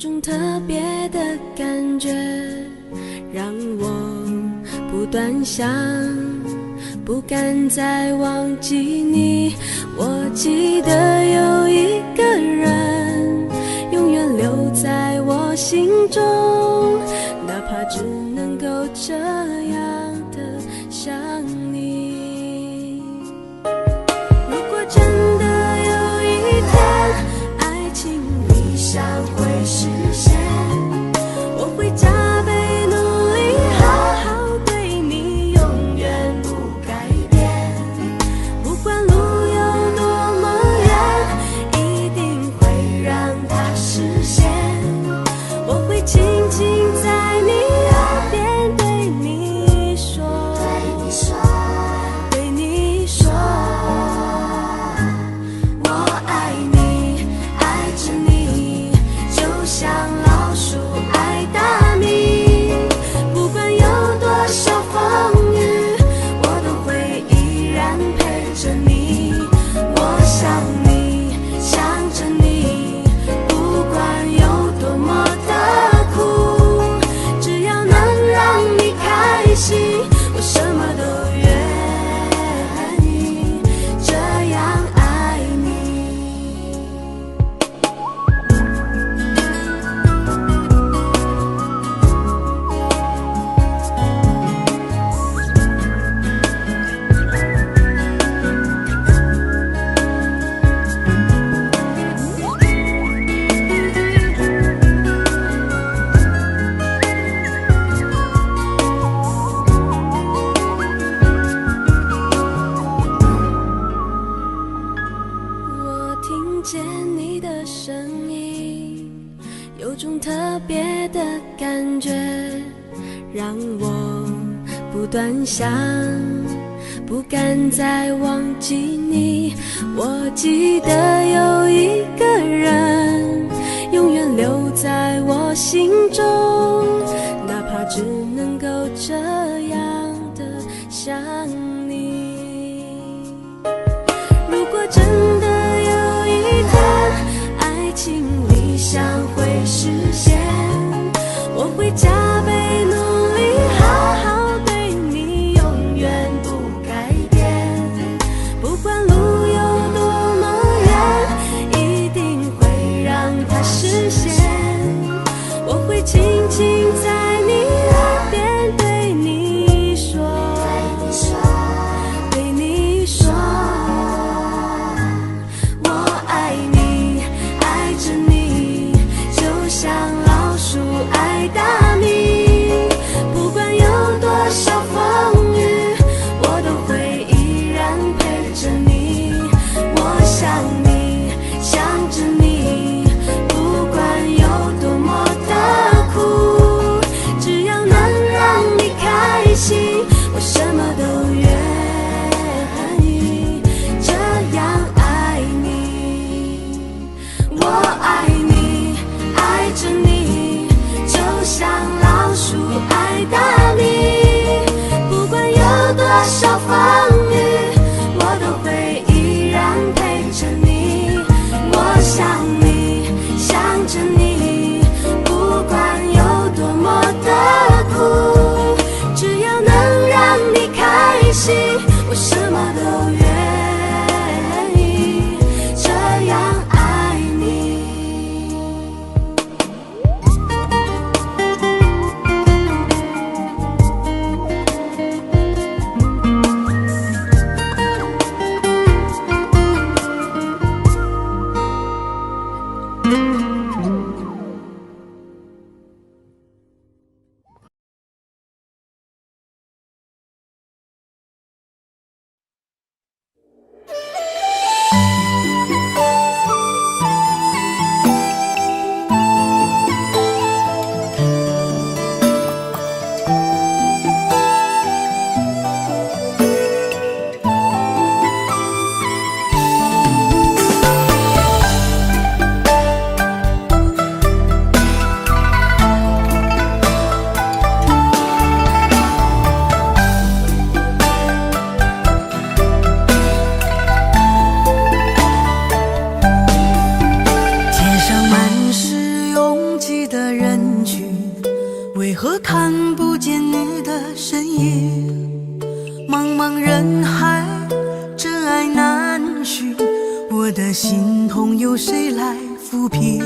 种特别的感觉，让我不断想，不敢再忘记你。我记得有一个人永远留在我心中，哪怕只能够这样的想你。如果真的有一天爱情理想会实现，我会加倍努力，好好对你，永远不改变。不管路有多么远，一定会让它实现。我会轻轻在你耳边对你说，对你说，我爱你，爱着你，就像老鼠爱大米。不管有多少风雨，我都会依然陪着你。我想你，想着你，不管有多么的苦，只要能让你开心，我什么都愿意，这样爱你。我听见你的声音，有种特别的感觉，让我不断想，不敢再忘记你。我记得有一个人永远留在我心中，哪怕只能够这样的想你。如果真的有一天爱情理想会实现，我会加倍努力，好好对你，永远不改变。不管路有多么远，一定会让它实现。我会轻轻在你耳边对你说，对你说，我爱你，爱着你，就像老鼠爱大米。不管有多少风雨，我都会依然陪着你。我想你，想着你，不管有多么的苦，只要能让你开心，我什么都愿意，这样爱你。我爱你，爱着你，就像老鼠爱大米。不管有多少风雨，我都会依然陪着你。我想你，想着你，不管有多么的苦，只要能让你开心，我什么都愿意，这样爱你。看不见你的身影，茫茫人海，真爱难寻，我的心痛由谁来抚平？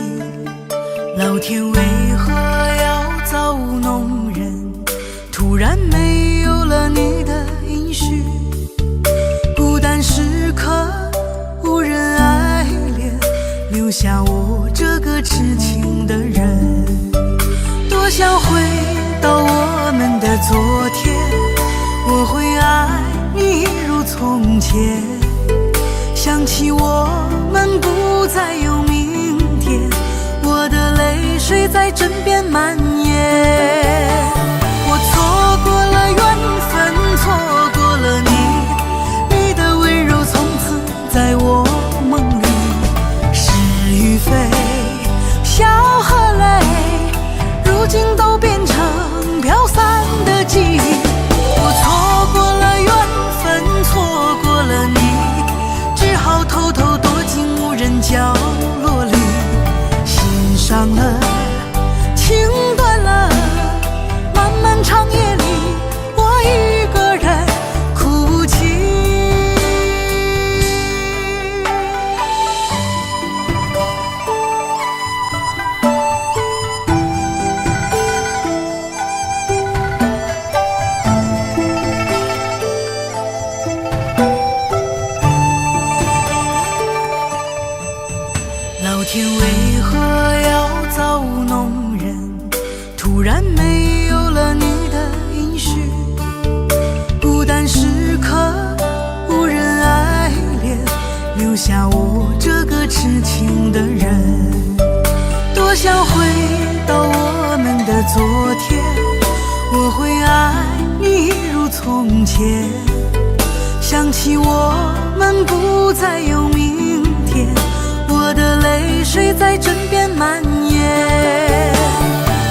老天为何要造物弄人？突然没有了你的音讯，孤单时刻无人爱怜，留下我这个痴情的人。多想回到我们的昨天，我会爱你一如从前。想起我们不再有明天，我的泪水在枕边蔓延。我错过了缘分，错过了你，你的温柔从此在我梦里。是与非，笑和泪，如今都变成飘散的记忆。我错过了缘分，错过了你，只好偷偷躲进无人角落里。心伤了，情断了，漫漫长夜里，我一个人哭泣。老天为何要造物弄人？突然没有了你的音讯，孤单时刻无人爱怜，留下我这个痴情的人。多想回到我们的昨天，我会爱你一如从前。想起我们不再有明天，我的泪水在枕边蔓延。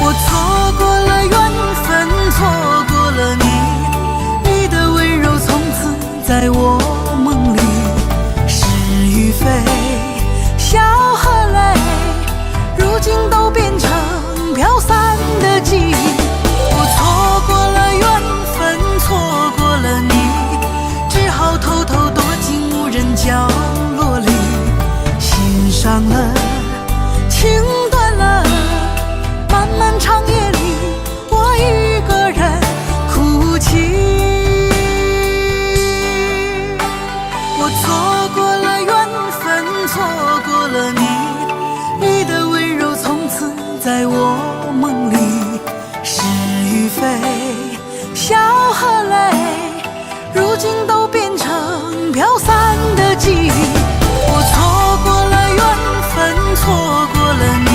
我错过了缘分，错过了你，你的温柔从此在我梦里。是与非，笑和泪，如今都变成飘散的记忆。我错过了缘分，错过了你，只好偷偷躲进无人角落里。心伤了，情断了，漫漫长夜里，我一个人哭泣。我错过了缘分，错过了你，你的温柔从此在我梦里。是与非，笑和泪，如今都变成飘散的记忆。我错过了缘分，错过了你，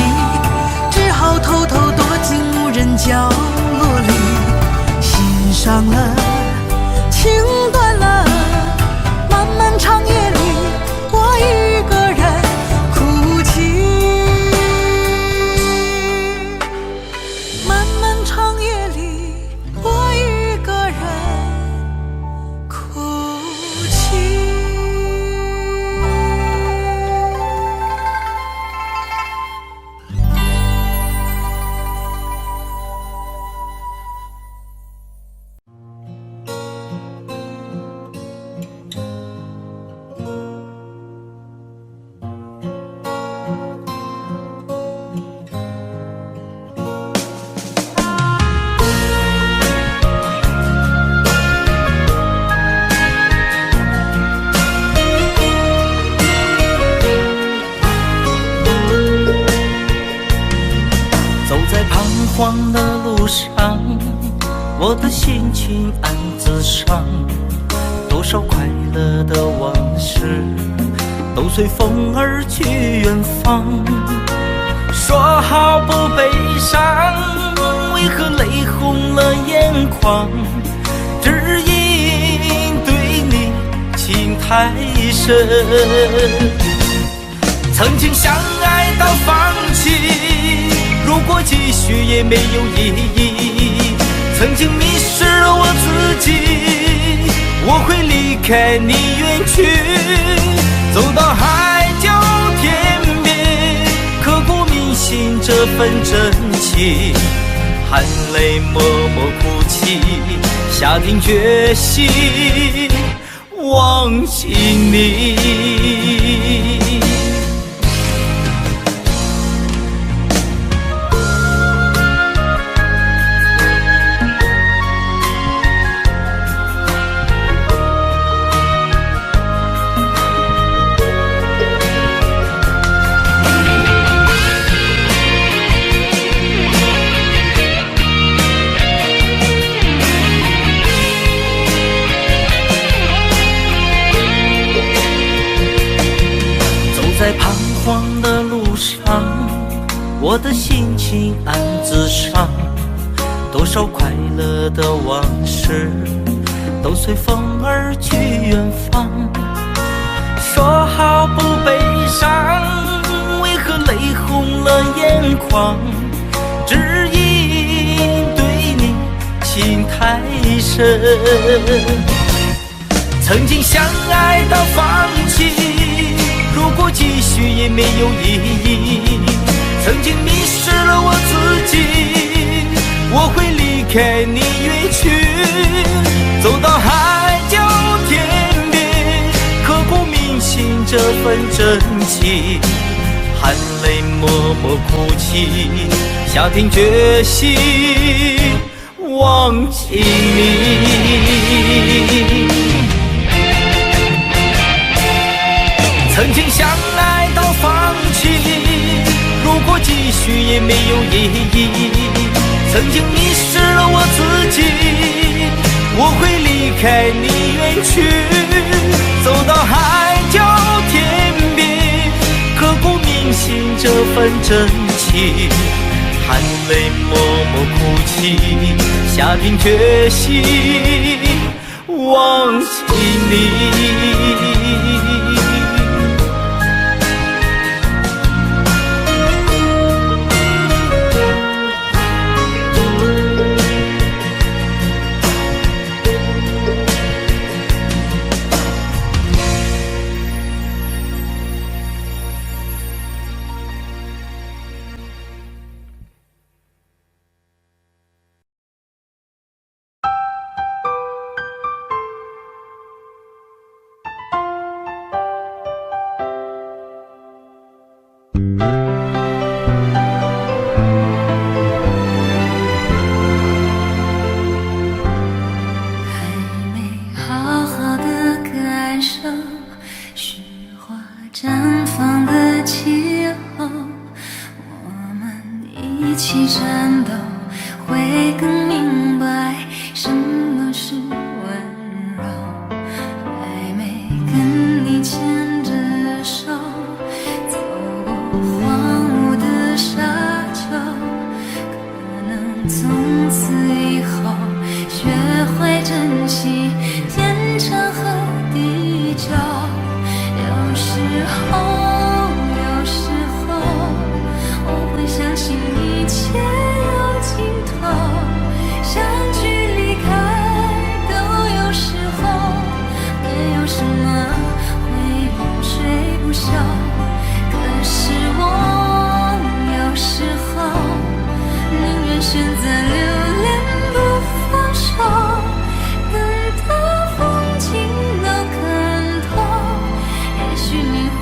只好偷偷躲进无人角落里。心伤了，情断了，漫漫长夜里，我一个人哭泣。漫漫长夜里，我一个人哭泣。荒的路上，我的心情暗自伤，多少快乐的往事都随风而去远方。说好不悲伤，为何泪红了眼眶？只因对你情太深，曾经相爱到放弃，如果继续也没有意义。曾经迷失了我自己，我会离开你远去，走到海角天边，刻骨铭心这份真情。含泪默默哭泣，下定决心忘记你。在彷徨的路上，我的心情暗自伤，多少快乐的往事都随风而去远方。说好不悲伤，为何泪红了眼眶？只因对你情太深，曾经相爱到放弃，如果继续也没有意义。曾经迷失了我自己，我会离开你远去，走到海角天边，刻骨铭心这份真情，含泪默默哭泣，下定决心忘记你。曾经相爱到放弃，如果继续也没有意义。曾经迷失了我自己，我会离开你远去，走到海角天边，刻骨铭心这份真情，含泪默默哭泣，下定决心忘记你。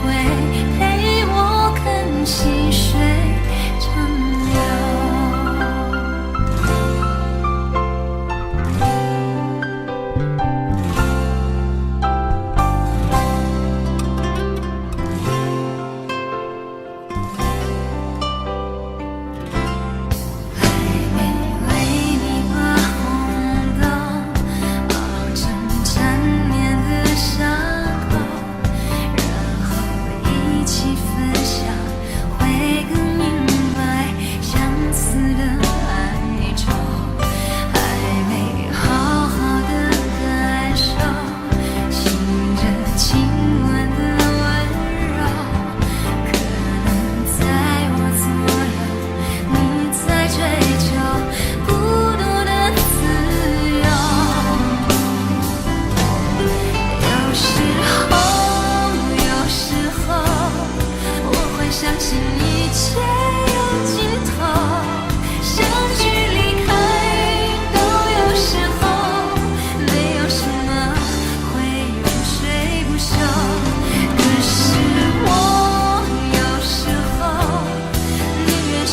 会陪我看细水长流。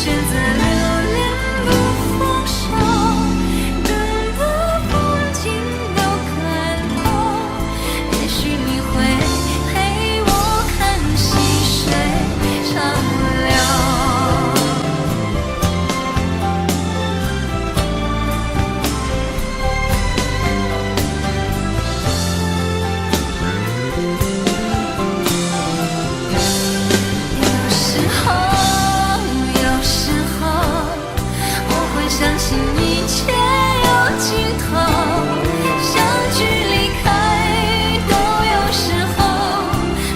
选择留恋不放手，等到风景都看透，也许你会陪我看细水长流。相信一切有尽头，相聚离开都有时候，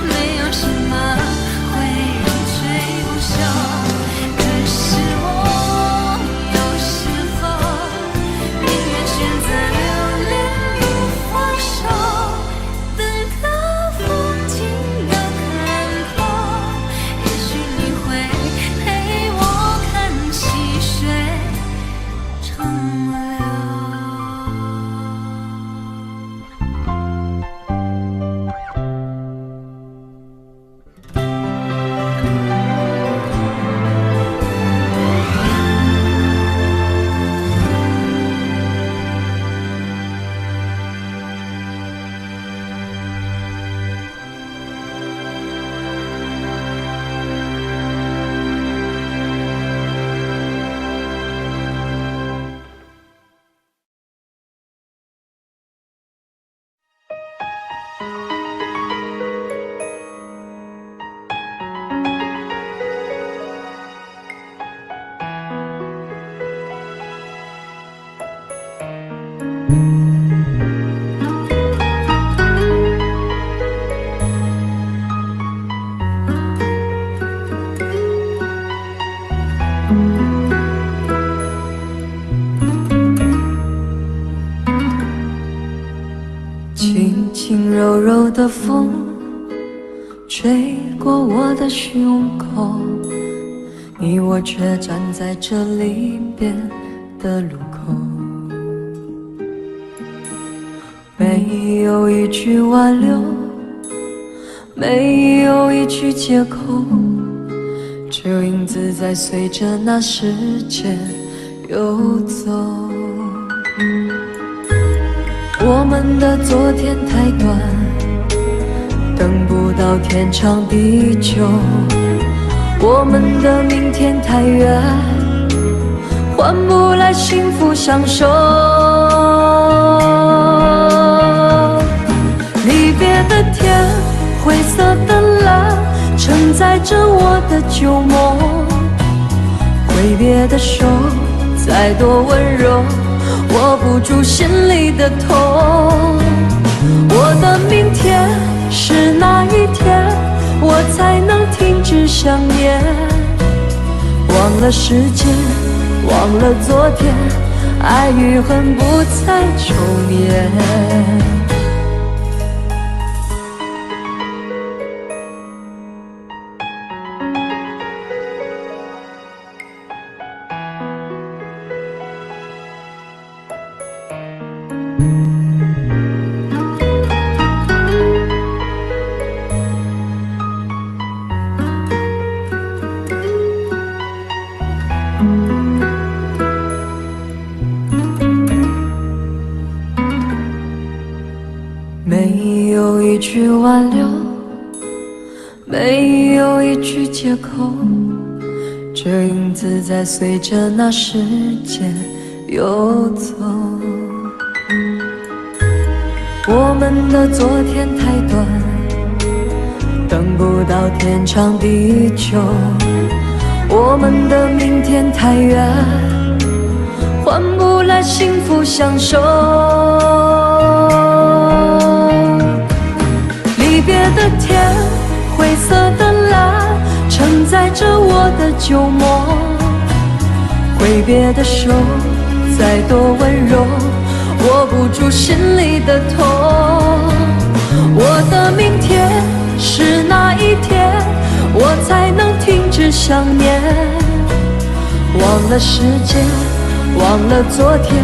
没有什么会永垂不朽。可是我有时候宁愿选择留恋不放手，等到风景都看透，也许你会陪我看细水长流。轻轻柔柔的风吹过我的胸口，你我却站在这离别的路口，没有一句挽留，没有一句借口，只有影子在随着那时间游走。我们的昨天太短，等不到天长地久，我们的明天太远，换不来幸福相守。离别的天，灰色的蓝，承载着我的旧梦。挥别的手，再多温柔，握不住心里的痛。我的明天是哪一天，我才能停止想念？忘了时间，忘了昨天，爱与恨不再重演。没有一句挽留，没有一句借口，这影子在随着那时间游走。我们的昨天太短，等不到天长地久，我们的明天太远，换不来幸福相守。离别的天，灰色的蓝，承载着我的旧梦。挥别的手，再多温柔，握不住心里的痛。我的明天是哪一天，我才能停止想念？忘了时间，忘了昨天，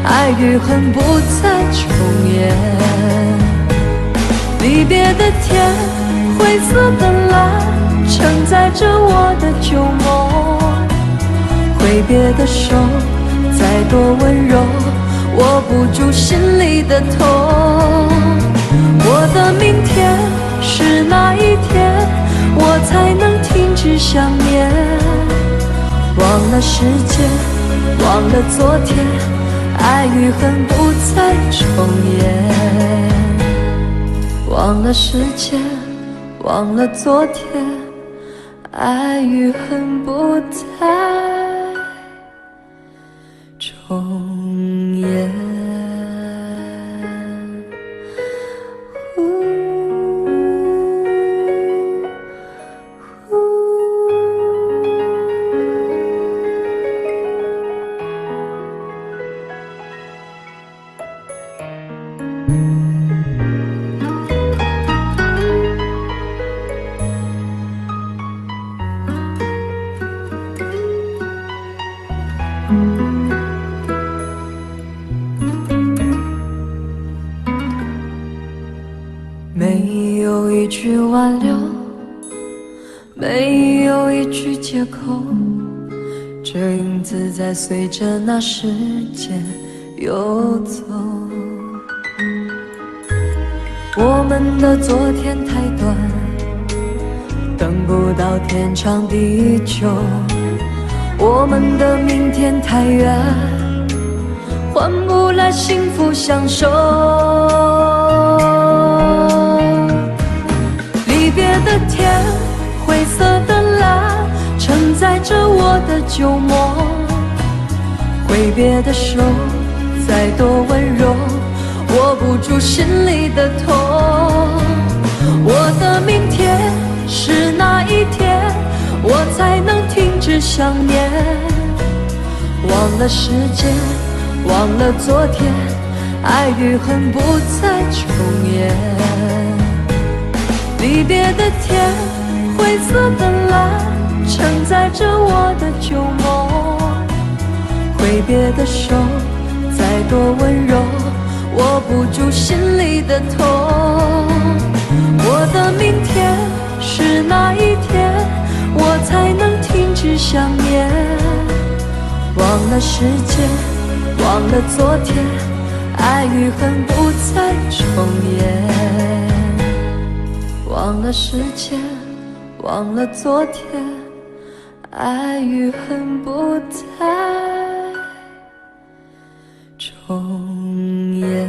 爱与恨不再重演。离别的天，灰色的蓝，承载着我的旧梦。挥别的手再多温柔，握不住心里的痛。我的明天是哪一天，我才能停止想念？忘了时间，忘了昨天，爱与恨不再重演。忘了时间，忘了昨天，爱与恨不再重演。没有一句挽留，没有一句借口，这影子在随着那时间游走。我们的昨天太短，等不到天长地久，我们的明天太远，换不来幸福相守。离别的天，灰色的蓝，承载着我的旧梦。挥别的手，再多温柔，握不住心里的痛。我的明天是哪一天，我才能停止想念？忘了时间，忘了昨天，爱与恨不再重演。离别的天，灰色的蓝，承载着我的旧梦。挥别的手，再多温柔，握不住心里的痛。我的明天是哪一天，我才能停止想念？忘了时间，忘了昨天，爱与恨不再重演。忘了时间，忘了昨天，爱与恨不再重演。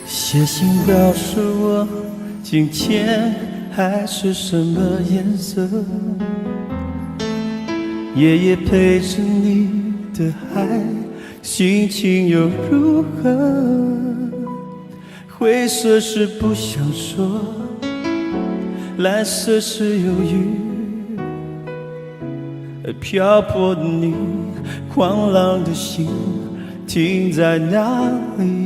写信告诉我今天海是什么颜色，夜夜陪着你的海心情又如何？灰色是不想说，蓝色是犹豫，而漂泊的你，狂浪的心停在哪里？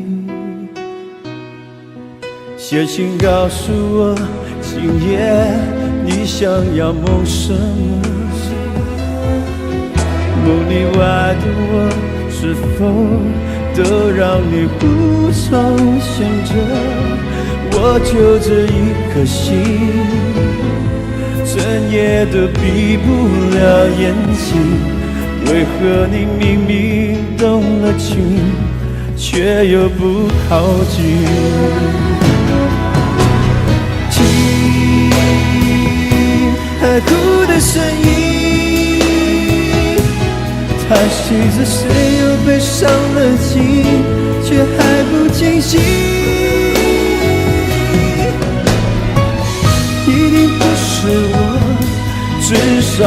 写信告诉我，今夜你想要梦什么？梦里外的我，是否都让你无从选择？我就这一颗心，整夜都闭不了眼睛。为何你明明动了情，却又不靠近？海哭的声音，叹息着谁又被伤了心，却还不清醒。至少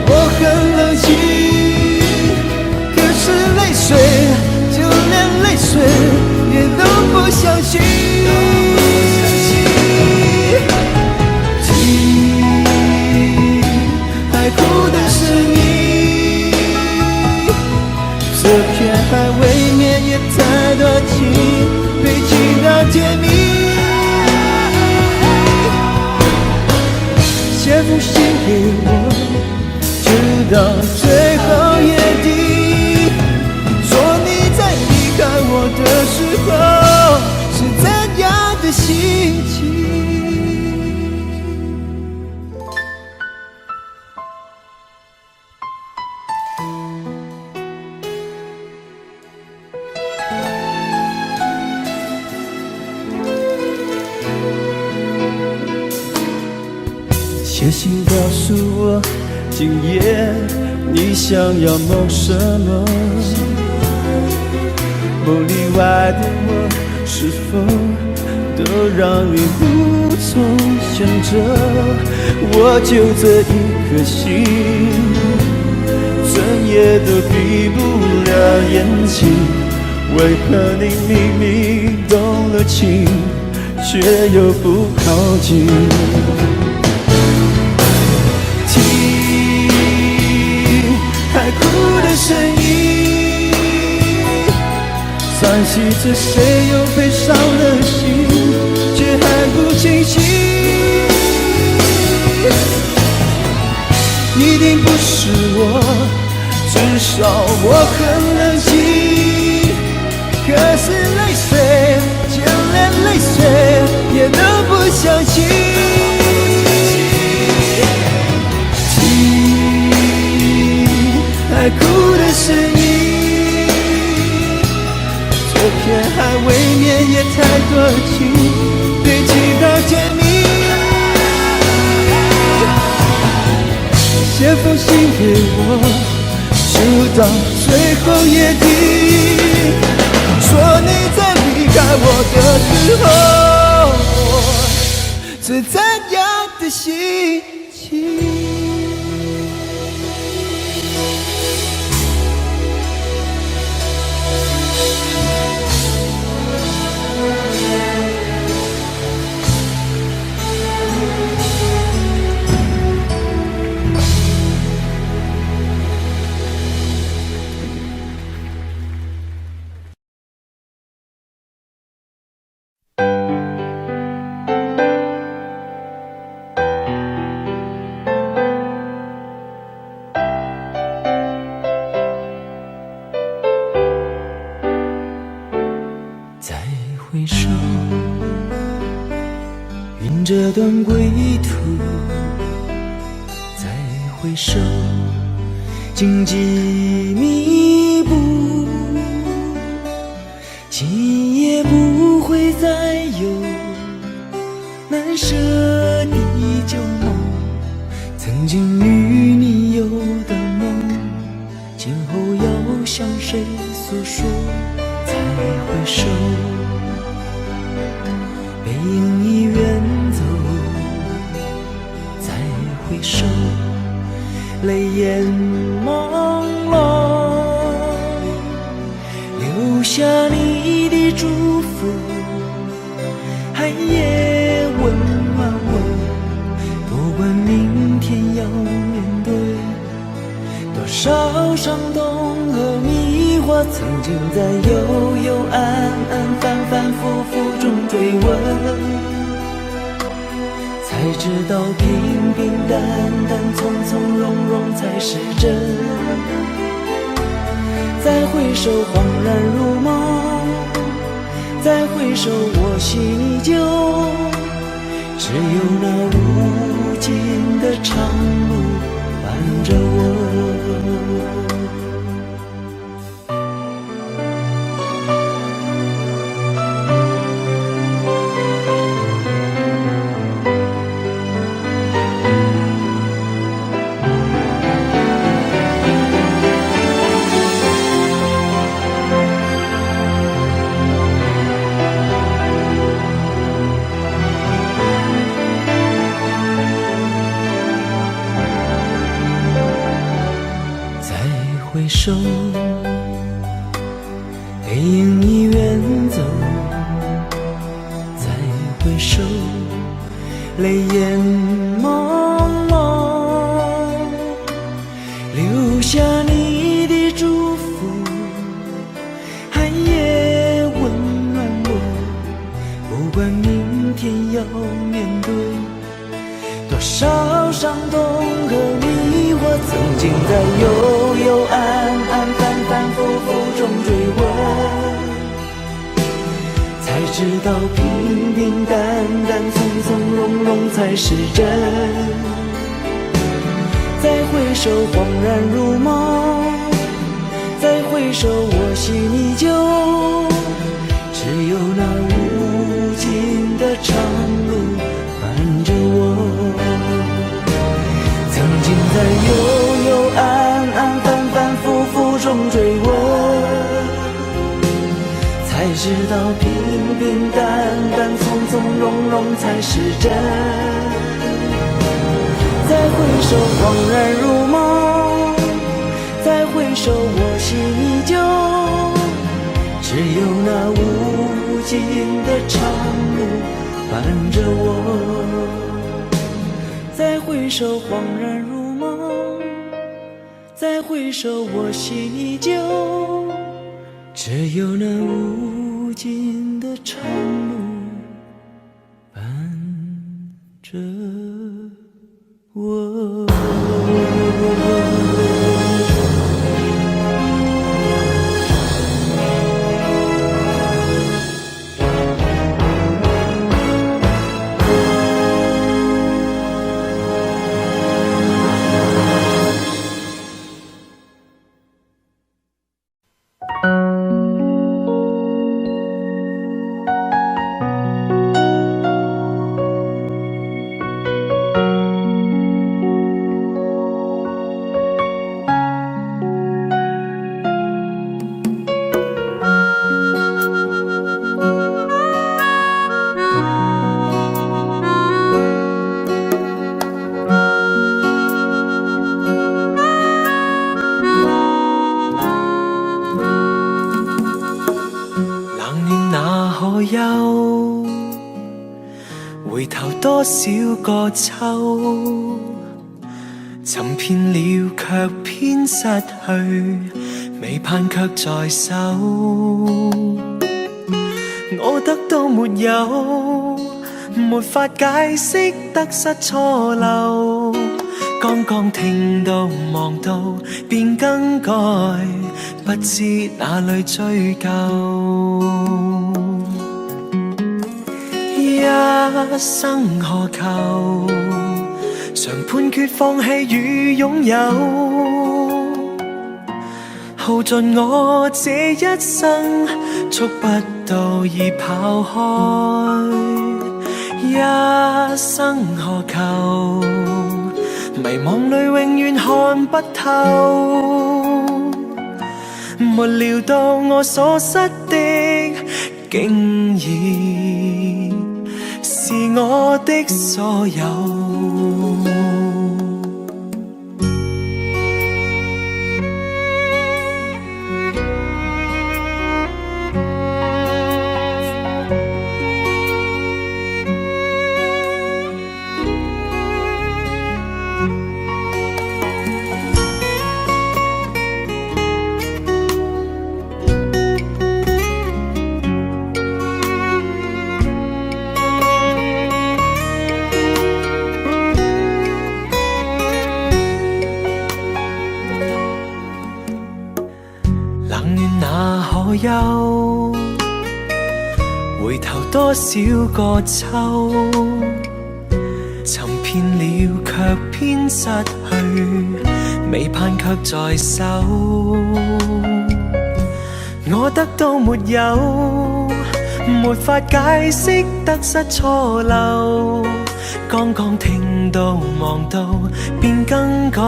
我很冷静。可是泪水，就连泪水也都不相信。海哭的是你，这片海未免也太多情，被情到甜蜜。写封信给我，直到最后眼底，说你在离开我的时候是怎样的心情。写信告诉我，今夜你想要梦什么？梦里外的我，是否都让你无从选择？我就这一颗心，怎也都闭不了眼睛。为何你明明动了情，却又不靠近？海哭的声音，叹息着谁又悲伤了心，却还不清醒。一定不是我，至少我很冷静。可是泪水，就连泪水也都不相信。海哭的是你，这片海未免也太多情，被情到甜蜜。写封信给我，直到最后眼底，说你在离开我的时候是怎样的心情。回首，云这段归途，再回首，荆棘密布，今夜不会再有难舍的旧梦，曾经与你有的梦，今后要向谁诉说？再回首，背影已远走，再回首，泪眼朦胧，留下你的祝福，寒夜温暖我，不管明天要面对多少伤痛和迷惑，曾经在幽幽暗暗反反复复中追问，才知道平平淡淡从从容容才是真。再回首恍然如梦，再回首我心依旧，只有那无尽的长路伴着我。手，背影已远走，再回首，泪眼朦胧，留下你的祝福，寒夜温暖我。不管明天要面对多少伤痛和迷惑，曾经在幽幽暗暗、反反复复中追问，才知道平平淡淡、从从容容才是真。再回首，恍然如梦；再回首，我心依旧。只有那无尽的长路伴着我。曾经在幽幽暗暗、反反复复中追问，才知道平平淡淡、从从容容才是真。再回首，恍然如梦；再回首，我心依旧。只有那无尽的长路伴着我。再回首，恍然如梦；再回首，我心依旧。只有那无尽的长路伴着我。回頭多少個秋，尋遍了卻偏失去，未盼卻在手。我得到沒有，沒法解釋得失錯漏。剛剛聽到望到便更改，不知哪裏追究。一生何求，常判決放棄與擁有，耗盡我這一生，觸不到已跑開。一生何求，迷惘裏永遠看不透，沒料到我所失的竟然是我的所有。憂，回頭多少個秋，尋遍了卻偏失去，未盼卻在手。我得到沒有，沒法解釋得失錯漏。剛剛聽到望到便更改，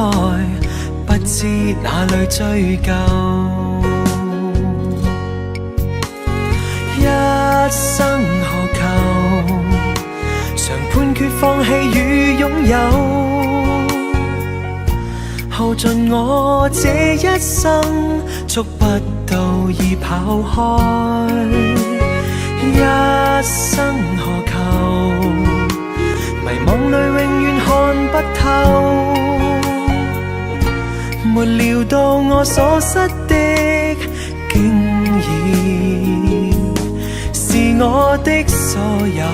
不知哪裏追究。一生何求，常判決放棄與擁有，耗盡我這一生，觸不到已跑開，一生何求？迷惘裏永遠看不透，沒料到我所失的，竟然是我的所有。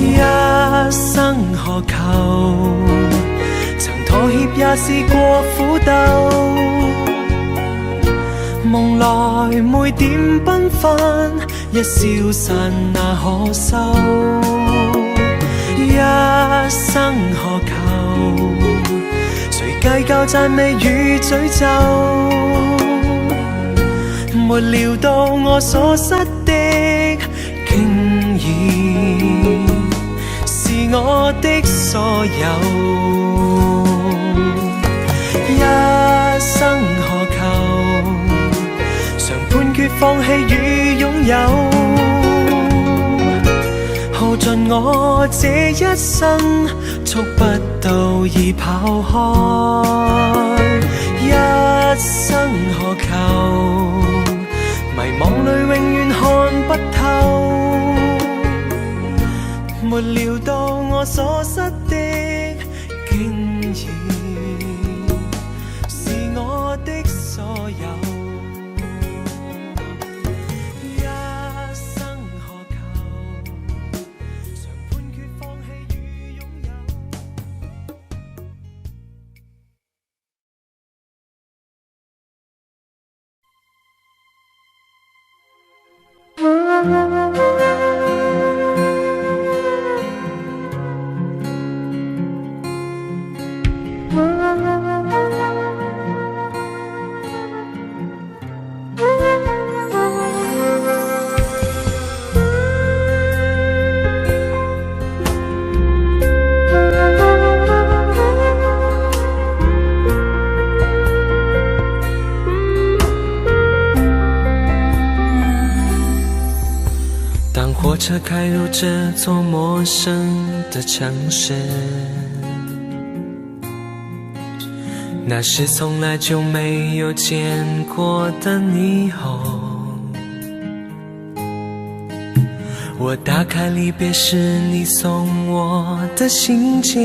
一生何求？曾妥協也試過苦鬥，夢來每點繽紛，一消散那可收？一生何求？誰計較讚美與詛咒？沒料到我所失的，竟然是我的所有。一生何求？常判決放棄與擁有，耗盡我這一生，觸不到已跑開。一生何求？迷惘裏永遠看不透，沒料到我所失的，竟然是我的所有。一生何求？常判決放棄與擁有。当火车开入这座陌生的城市，那是从来就没有见过的霓虹。我打开离别时你送我的信件，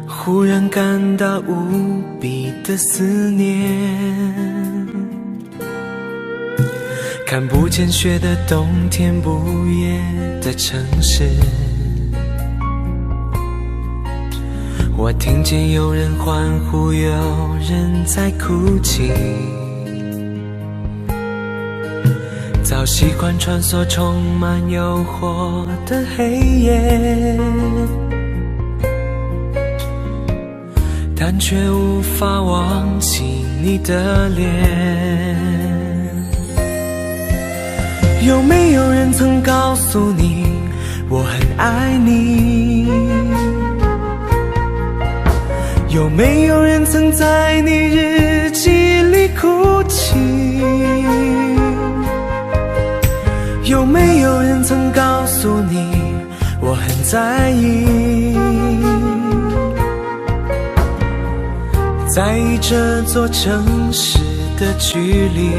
忽然感到无比的思念。看不见雪的冬天，不夜的城市，我听见有人欢呼，有人在哭泣。早习惯穿梭充满诱惑的黑夜，但却无法忘记你的脸。有没有人曾告诉你我很爱你？有没有人曾在你日记里哭泣？有没有人曾告诉你我很在意？在意这座城市的距离。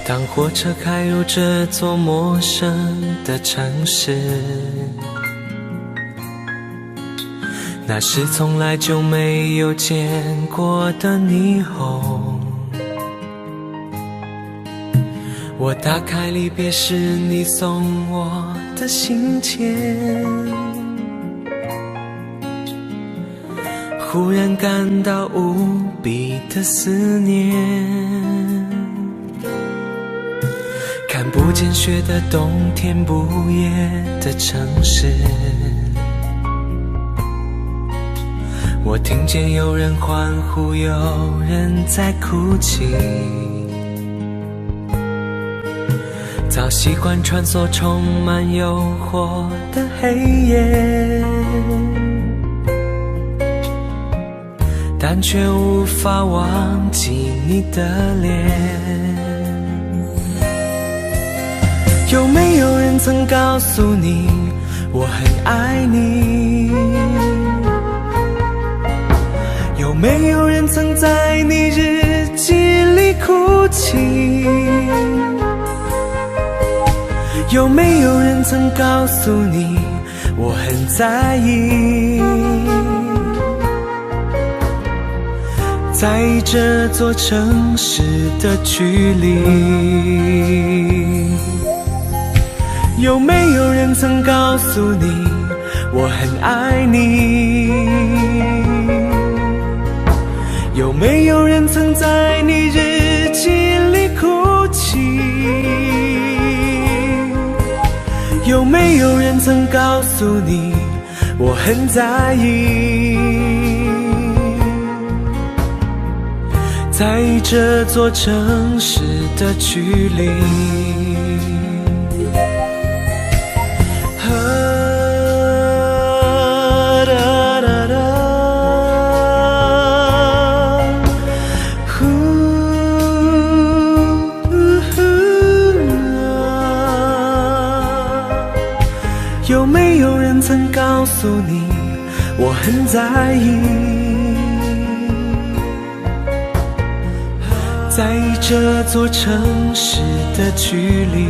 当火车开入这座陌生的城市，那是从来就没有见过的霓虹。我打开离别时你送我的信笺，忽然感到无比的思念。看不见雪的冬天，不夜的城市，我听见有人欢呼，有人在哭泣。早习惯穿梭充满诱惑的黑夜，但却无法忘记你的脸。有没有人曾告诉你我很爱你？有没有人曾在你日记里哭泣？有没有人曾告诉你我很在意？在这座城市的距离，有没有人曾告诉你我很爱你？有没有人曾在你日记里哭泣？有没有人曾告诉你我很在意？在这座城市的距离，有没有人曾告诉你我很在意？在这座城市的距离。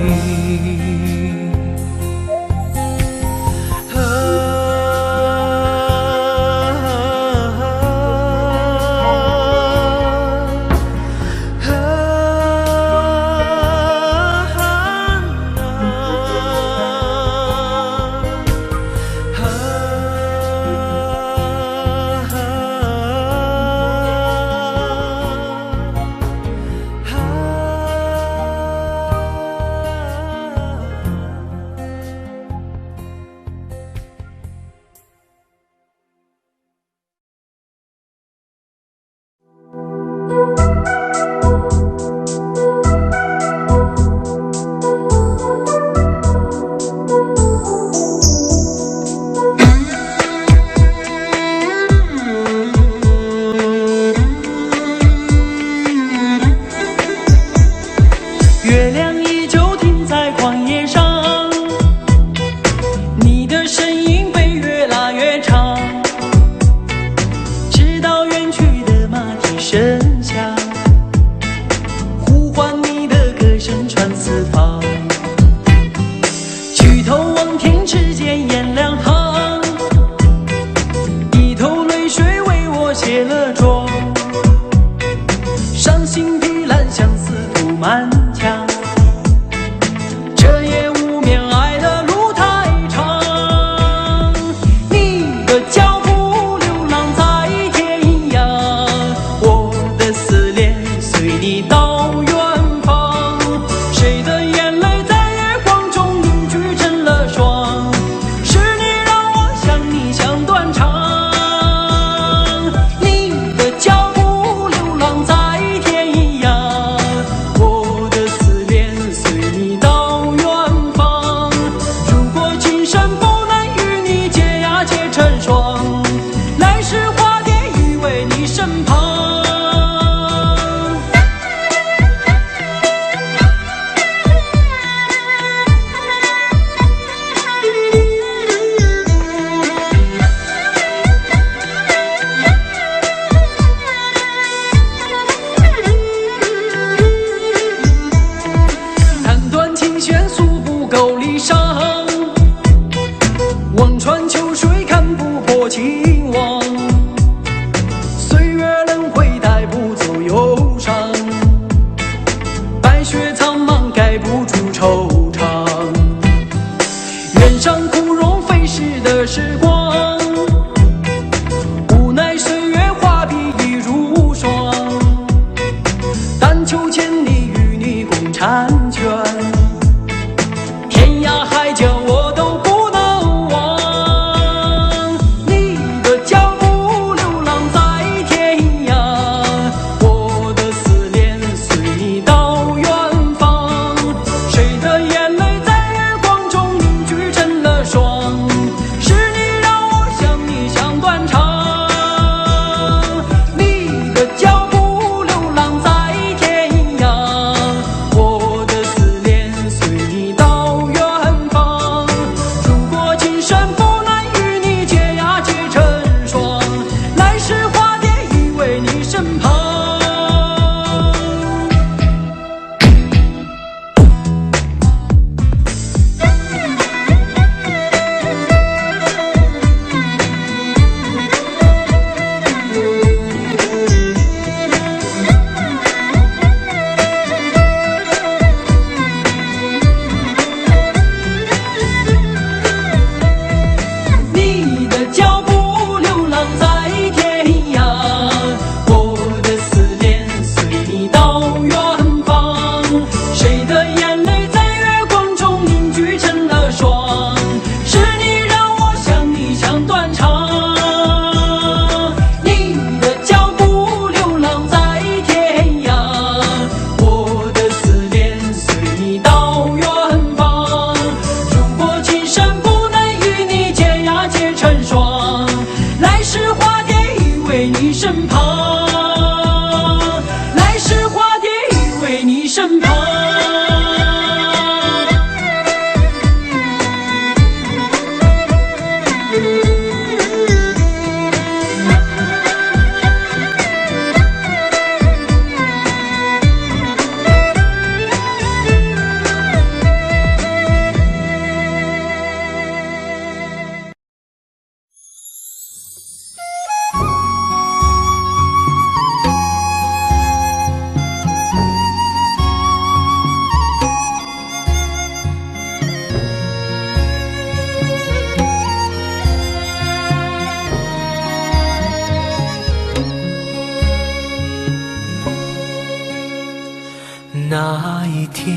一天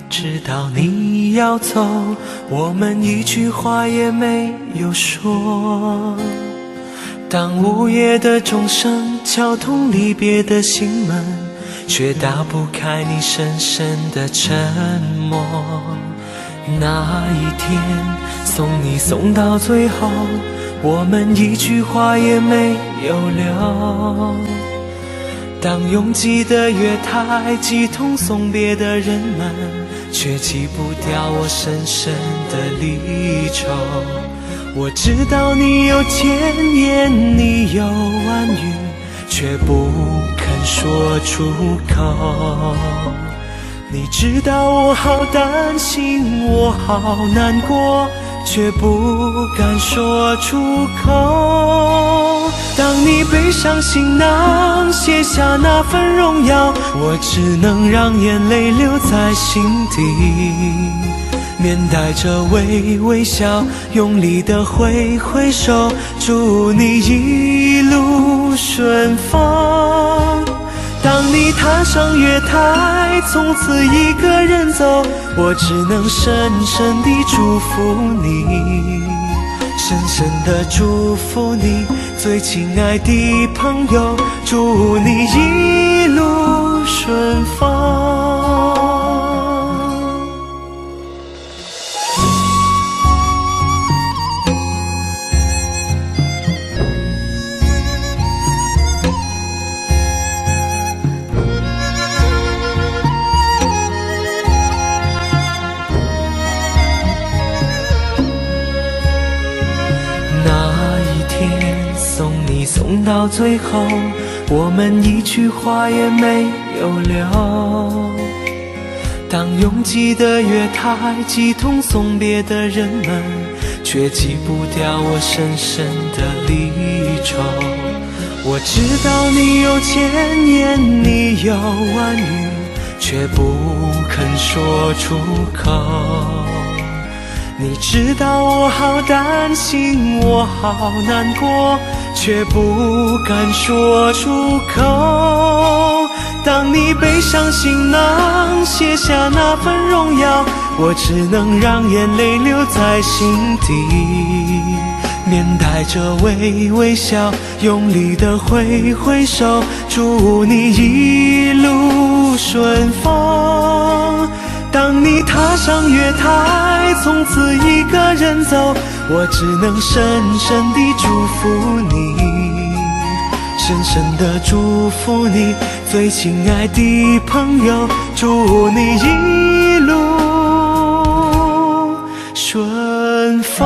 知道你要走，我们一句话也没有说。当午夜的钟声敲痛离别的心门，却打不开你深深的沉默。那一天送你送到最后，我们一句话也没有留。当拥挤的月台挤痛送别的人们，却挤不掉我深深的离愁。我知道你有千言，你有万语，却不肯说出口。你知道我好担心，我好难过，却不敢说出口。当你背上行囊，卸下那份荣耀，我只能让眼泪留在心底，面带着微笑，用力地挥挥手，祝你一路顺风。当你踏上月台，从此一个人走，我只能深深地祝福你，深深地祝福你，最亲爱的朋友，祝你一路顺风。送到最后，我们一句话也没有留。当拥挤的月台挤痛送别的人们，却挤不掉我深深的离愁。我知道你有千言，你有万语，却不肯说出口。你知道我好担心，我好难过，却不敢说出口。当你背上行囊，卸下那份荣耀，我只能让眼泪留在心底，面带着微笑，用力地挥挥手，祝你一路顺风。当你踏上月台，从此一个人走，我只能深深地祝福你，深深地祝福你，最亲爱的朋友，祝你一路顺风。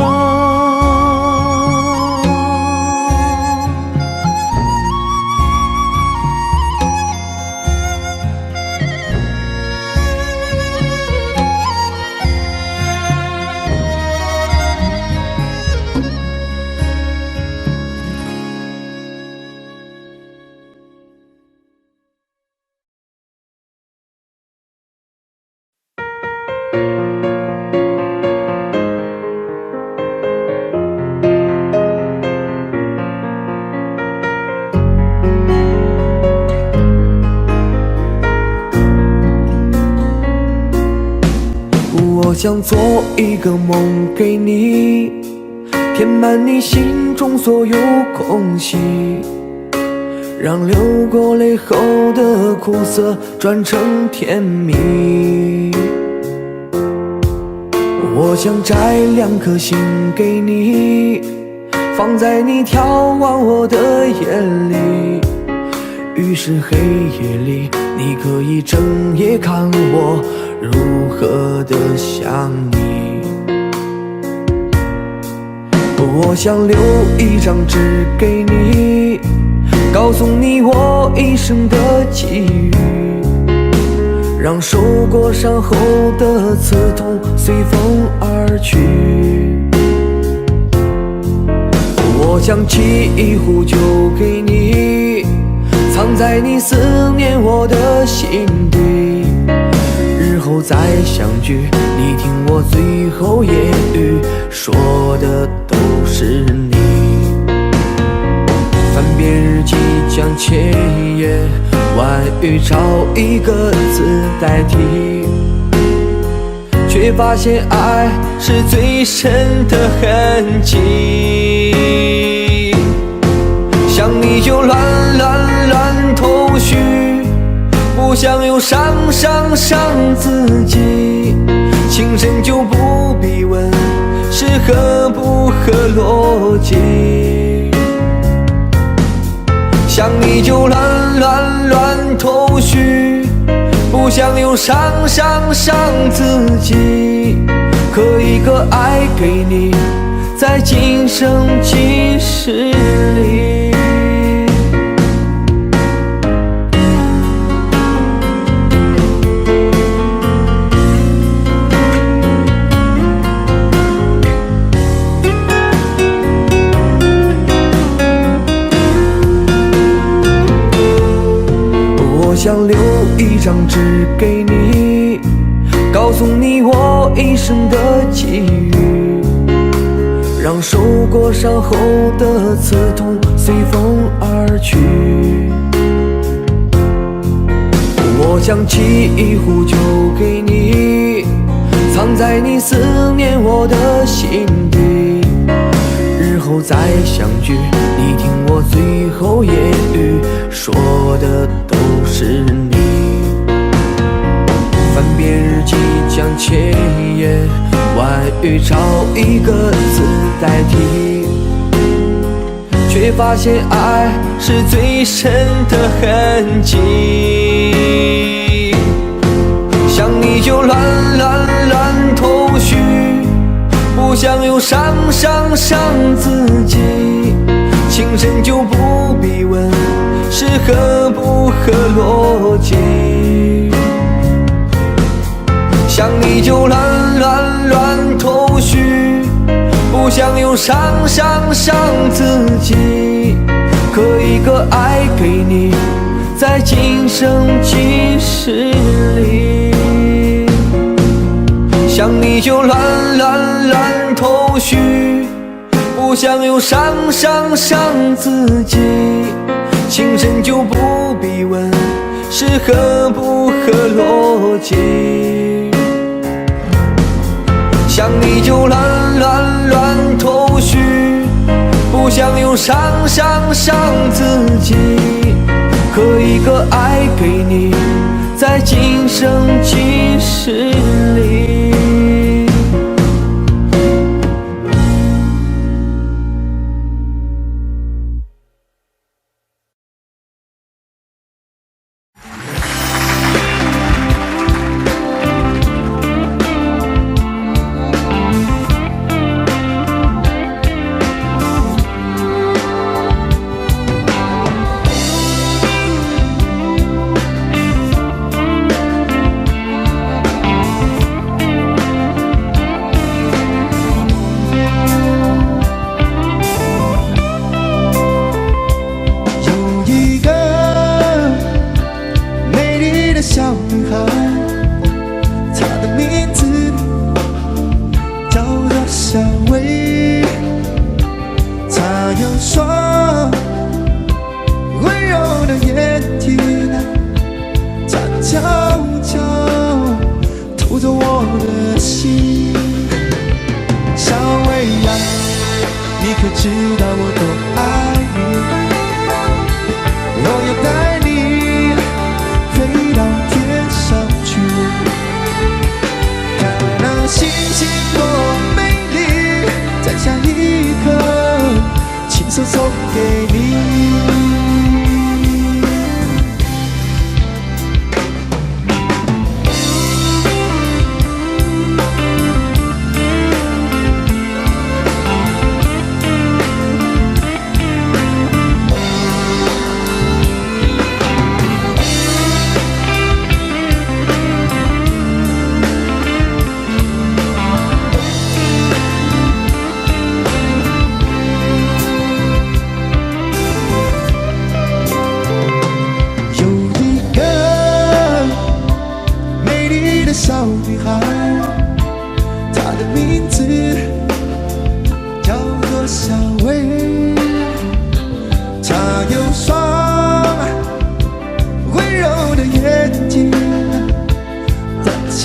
我想做一个梦给你，填满你心中所有空隙，让流过泪后的苦涩转成甜蜜。我想摘2颗心给你，放在你眺望我的眼里，于是黑夜里你可以整夜看我如何的想你。我想留一张纸给你，告诉你我一生的际遇，让受过伤后的刺痛随风而去。我想沏一壶酒给你，藏在你思念我的心底，日后再相聚，你听我最后言语，说的都是你。翻遍日记将前夜万语找一个字代替，却发现爱是最深的痕迹。想你就乱头绪，不想又伤自己。情深就不必问是合不合逻辑。想你就乱头绪，不想又伤自己。可一个爱给你，在今生今世里。我想留一张纸给你，告诉你我一生的际遇，让受过伤后的刺痛随风而去。我将沏一壶酒给你，藏在你思念我的心底，日后再相聚，你听我最后言语，说的都是你。翻遍日记将千言万语找一个字代替，却发现爱是最深的痕迹。想你就乱头绪，不想又伤自己。情深就不必问是合不合逻辑。想你就乱头绪，不想又伤自己。可一个爱给你，在今生今世里。想你就乱头绪，不想又伤自己。情深就不必问是合不合逻辑。想你就乱头绪，不想又伤自己。可一个爱给你，在今生今世里。我。 。。。。。。。。。。。。。。。。。。。。。。。。。。。。。。。。。。。。。。。。。。。。。。。。。。。。。。。。。。。。。。。。。。。。。。。。。。。。。。。。。。。。。。。。。。。。。。。。。。。。。。。。。。。。。。。。。。。。。。。。。。。。。。。。。。。。。。。。。。。。。。。。。。。。。。。。。。。。。。。。。。。。。。。。。。。。。。。。。。。。。。。。。。。。。。。。。。。。。。。。。。。。。。。。。。。。。。。。。。。。。。。。。。。。。。。。。。。。。。。。。。。。。。。。。。。。。。。。。。。。。。。。。。。。。。。。。。。。。。。。。。。。。。。。。。。。。。。。。。。。。。。。。。。。。。。。。。。。。。。。。。。。。。。。。。。。。。。。。。。。。。。。。。。。。。。。。。。。。。。。。。。。。。。。。。。。。。。。。。。。。。。。。。。。。。。。。。。。。。。。。。。。。。。。。。。。。。。。。。。。。。。。。。。。。。。。。。。。。。。。。。。。。。。。。。。。。。。。。。。。。。。。。。。。。。。。。。。。。。。。。。。。。。。。。。。。。。。。。。。。。。。。。。。。。。。。。。。。。。。।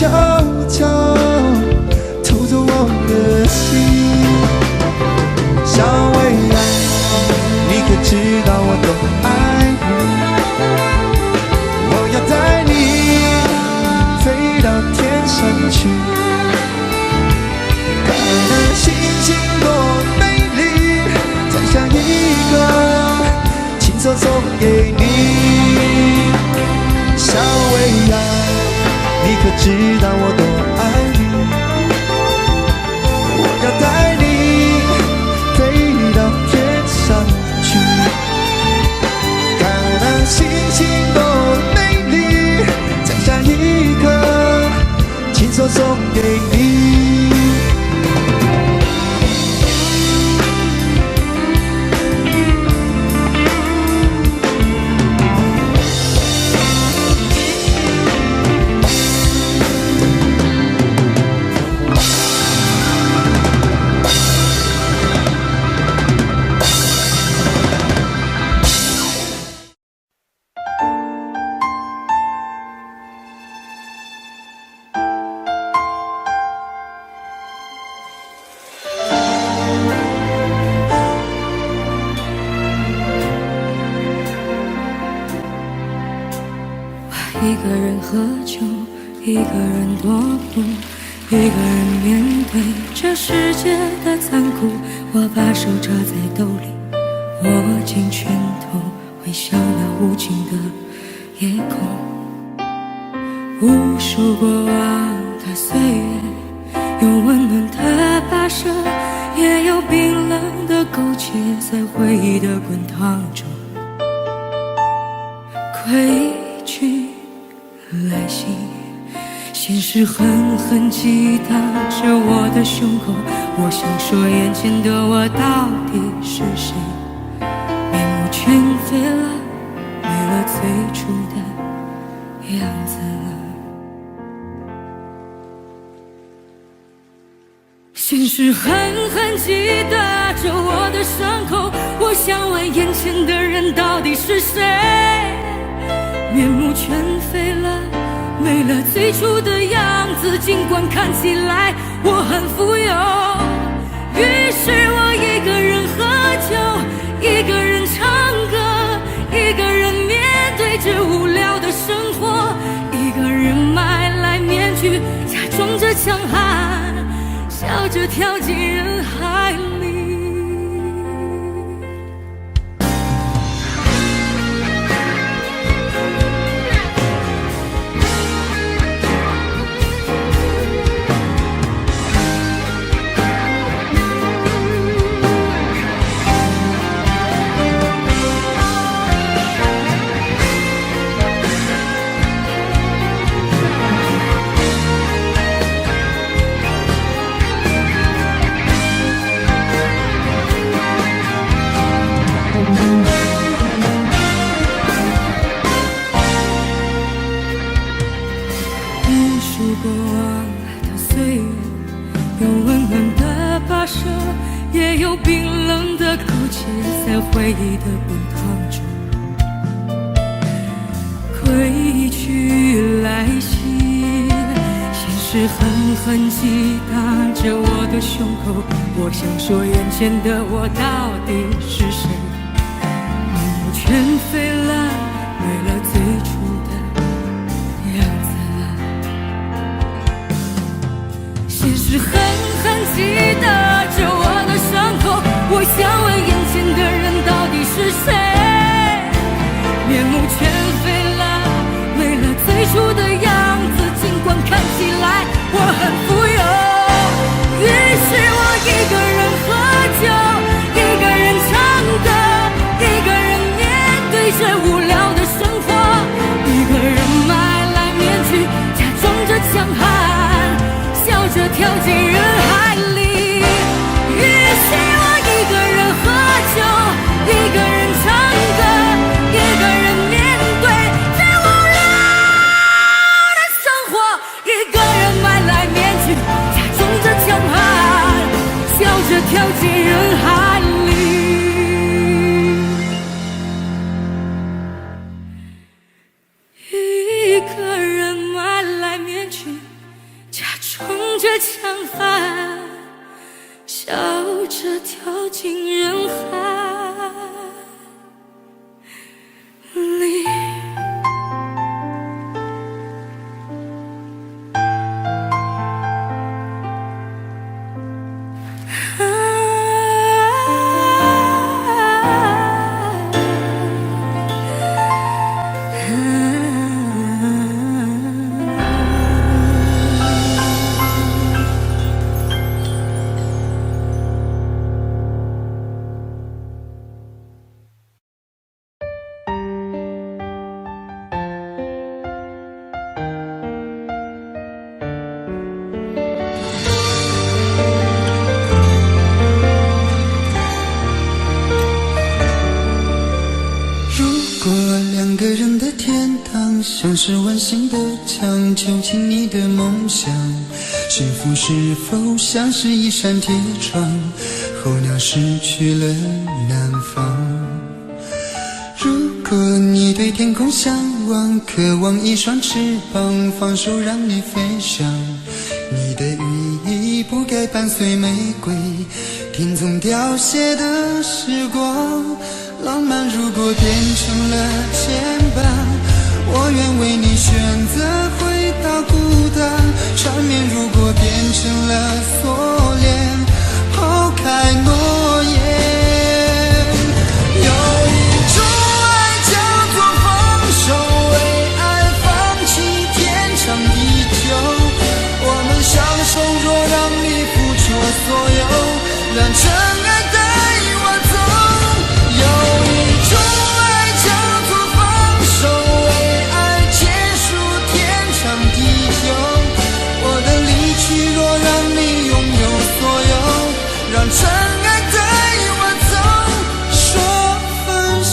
悄悄偷走我的心。小薇啊，你可知道我多爱你？我要带你飞到天上去，看那星星多美丽，摘下一个亲手送给你。小薇啊，你可知道我多爱你？我要带你飞到天上去，看那星星多美丽，摘下一颗亲手送给你。一个人喝酒，一个人踱步，一个人面对这世界的残酷。我把手插在兜里，握紧拳头，微笑那无尽的夜空。无数过往的岁月，有温暖的跋涉，也有冰冷的苟且，在回忆的滚烫中归去来袭，现实狠狠击打着我的胸口。我想说，眼前的我到底是谁？面目全非了，没了最初的样子了。现实狠狠击打着我的伤口。我想问，眼前的人到底是谁？面目全非了，没了最初的样子，尽管看起来我很富有。于是我一个人喝酒，一个人唱歌，一个人面对着无聊的生活，一个人买来面具，假装着强悍，笑着跳进人海里。过往的岁月，有温暖的跋涉，也有冰冷的苟且，在回忆的滚烫中归去来袭。现实狠狠击打着我的胸口。我想说，眼前的我到底是谁？面目全非了，没了最初的样子。现实狠狠击打着我的伤口。我想问，眼前的人到底是谁？面目全非了，没了最初的样子，尽管看起来我很富有。于是我一个人喝酒，一个人唱歌，一个人面对着无聊的生活，一个人买来面具，假装着强悍，笑着跳进人海里。于是我一个人喝酒，一个人唱歌，一个人面对最无聊的生活，一个人买来面具，进人海里。像是温馨的墙，囚禁你的梦想。幸福是否像是一扇铁窗，候鸟失去了南方。如果你对天空向往，渴望一双翅膀，放手让你飞翔。你的羽翼不该伴随玫瑰，听从凋谢的时光。浪漫如果变成了牵绊，我愿为你选择回到孤单。缠绵如果变成了锁链，抛开诺言。有一种爱叫做放手，为爱放弃天长地久。我们相守，若让你付出所有，让真爱带我走。有一种爱叫做放手，为爱结束天长地久。我的离去，若让你拥有所有，让真爱带我走，说分手。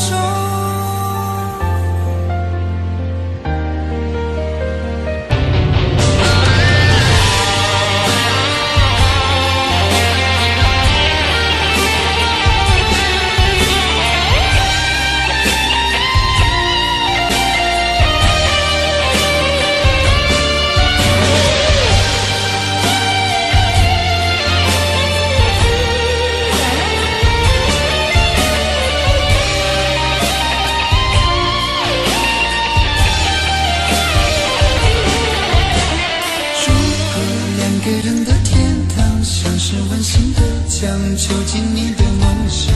囚禁你的梦想，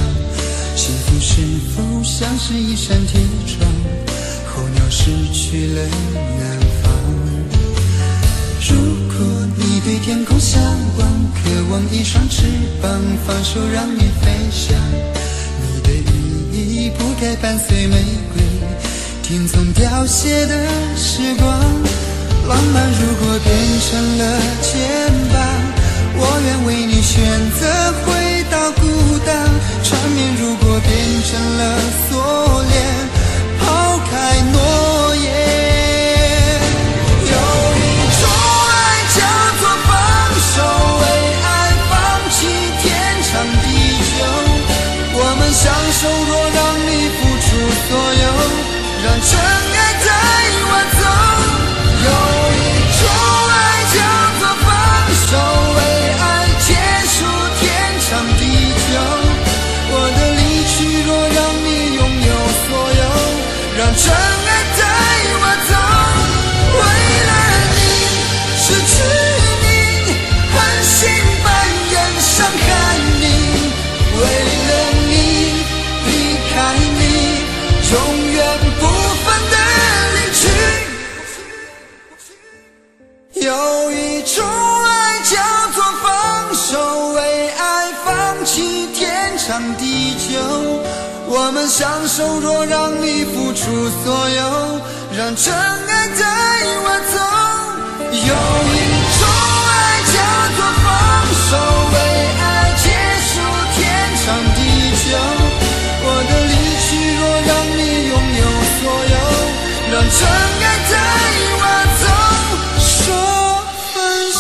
幸福是否像是一扇铁窗，候鸟失去了南方。如果你对天空向往，渴望一双翅膀，放手让你飞翔。你的羽翼不该伴随玫瑰，听从凋谢的时光。浪漫如果变成了牵绊，我愿为你选择回到孤单。缠绵如果变成了锁链，抛开诺言。有一种爱叫做放手，为爱放弃天长地久。我们相守，若让你付出所有，让真爱带我走。有一种爱叫做放手，为爱结束天长地久。我的离去，若让你拥有所有，让真爱带我走。为了你，失去你，狠心扮演伤害你。为了你，离开你，永远不分的离去。有一种爱叫做放手，为爱放弃天长地久。我们相守，若让你付出所有，让真爱带我走。有一种爱叫做放手，为爱结束天长地久。我的离去，若让你拥有所有，让真爱带我走，说分手。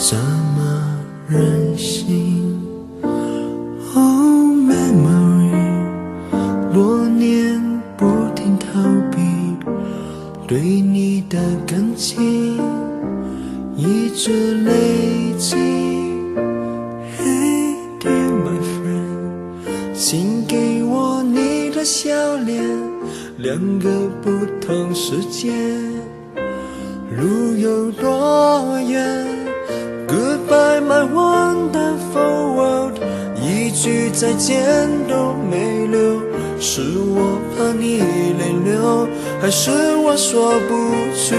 这么任性。Oh memory， 多年不停逃避，对你的感情一直累积。Hey dear my friend， 请给我你的笑脸，两个不同世界，路有多远 ？Goodbye my wonderful world， 一句再见都没留，是我怕你泪流，还是我说不出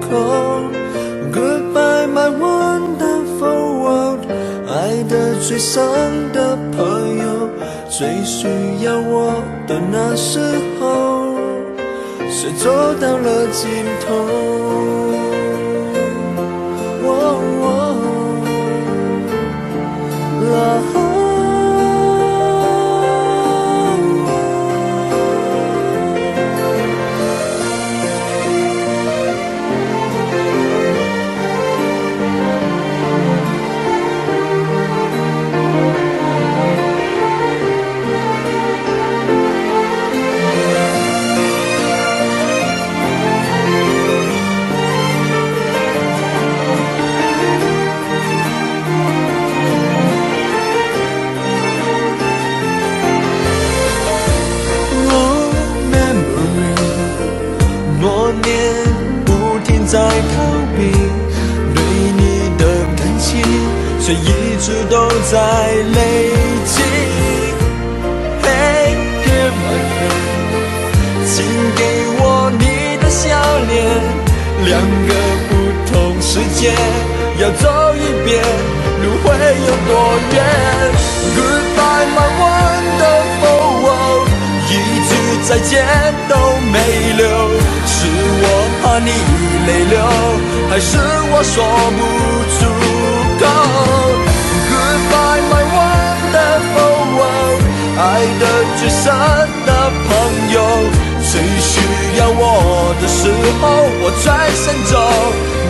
口 ？Goodbye my wonderful world， 爱得最深的朋友，最需要我的那时候，谁走到了尽头？在逃避对你的感情，却一直都在累积。Hey dear my friend， 请给我你的笑脸，两个不同世界，要走一遍，路会有多远 ？Goodbye my wonderful world， 一句再见都没留，是我怕你泪流，还是我说不出口 ？Goodbye my wonderful world， 爱得最深的朋友，最需要我的时候，我转身走，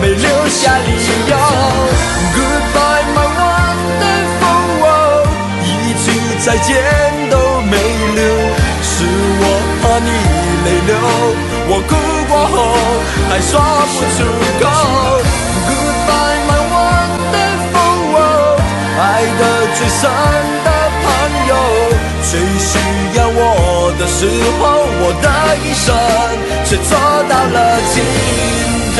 没留下理由。Goodbye my wonderful world， 一句再见都没留，是我怕你泪流。我哭过后还说不出口 Goodbye my wonderful world， 爱得最深的朋友，最需要我的时候，我的一生却走到了尽头。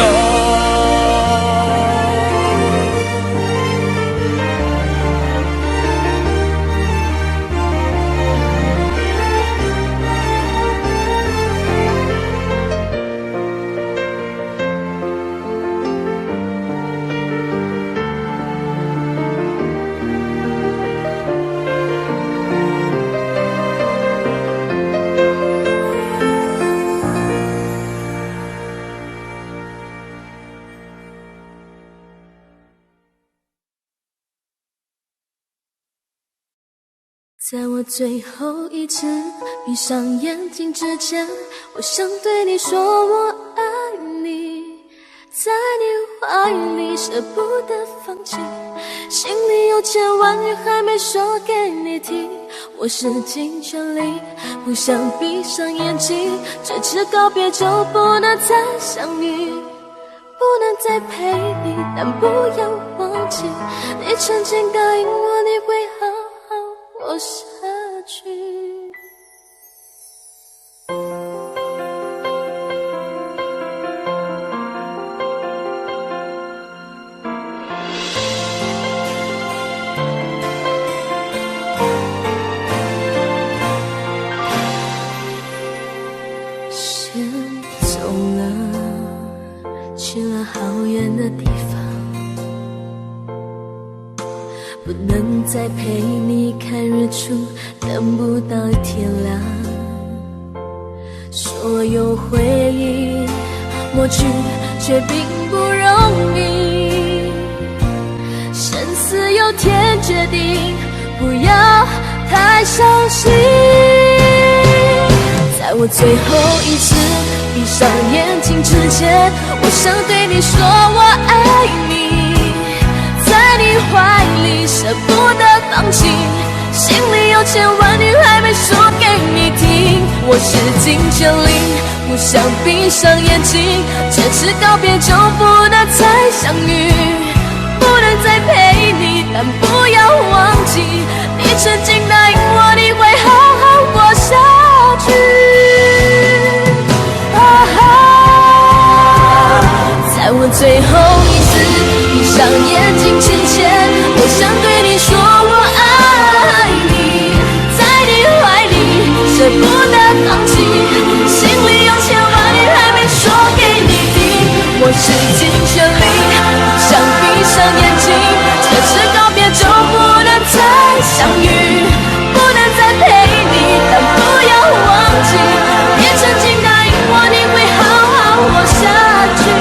在我最后一次闭上眼睛之前，我想对你说我爱你，在你怀里舍不得放弃，心里有千万语还没说给你听，我使尽全力不想闭上眼睛，这次告别就不能再相遇，不能再陪你，但不要忘记你曾经答应我你会好好活下去。先走了，去了好远的地方，不能再陪你看日出，等不到天亮。所有回忆抹去，却并不容易。生死有天决定，不要太伤心。在我最后一次闭上眼睛之前，我想对你说我爱你。里，舍不得放弃，心里有千万句还没说给你听。我使尽全力，不想闭上眼睛，这次告别就不能再相遇，不能再陪你，但不要忘记，你曾经答应我你会好好活下去。在我最后一次闭上眼睛之前，我想对你说我爱你，在你怀里舍不得放弃，心里有千万句还没说给你听。我使尽全力，不想闭上眼睛，这次告别就不能再相遇，不能再陪你，但不要忘记，你曾经答应我你会好好活下去。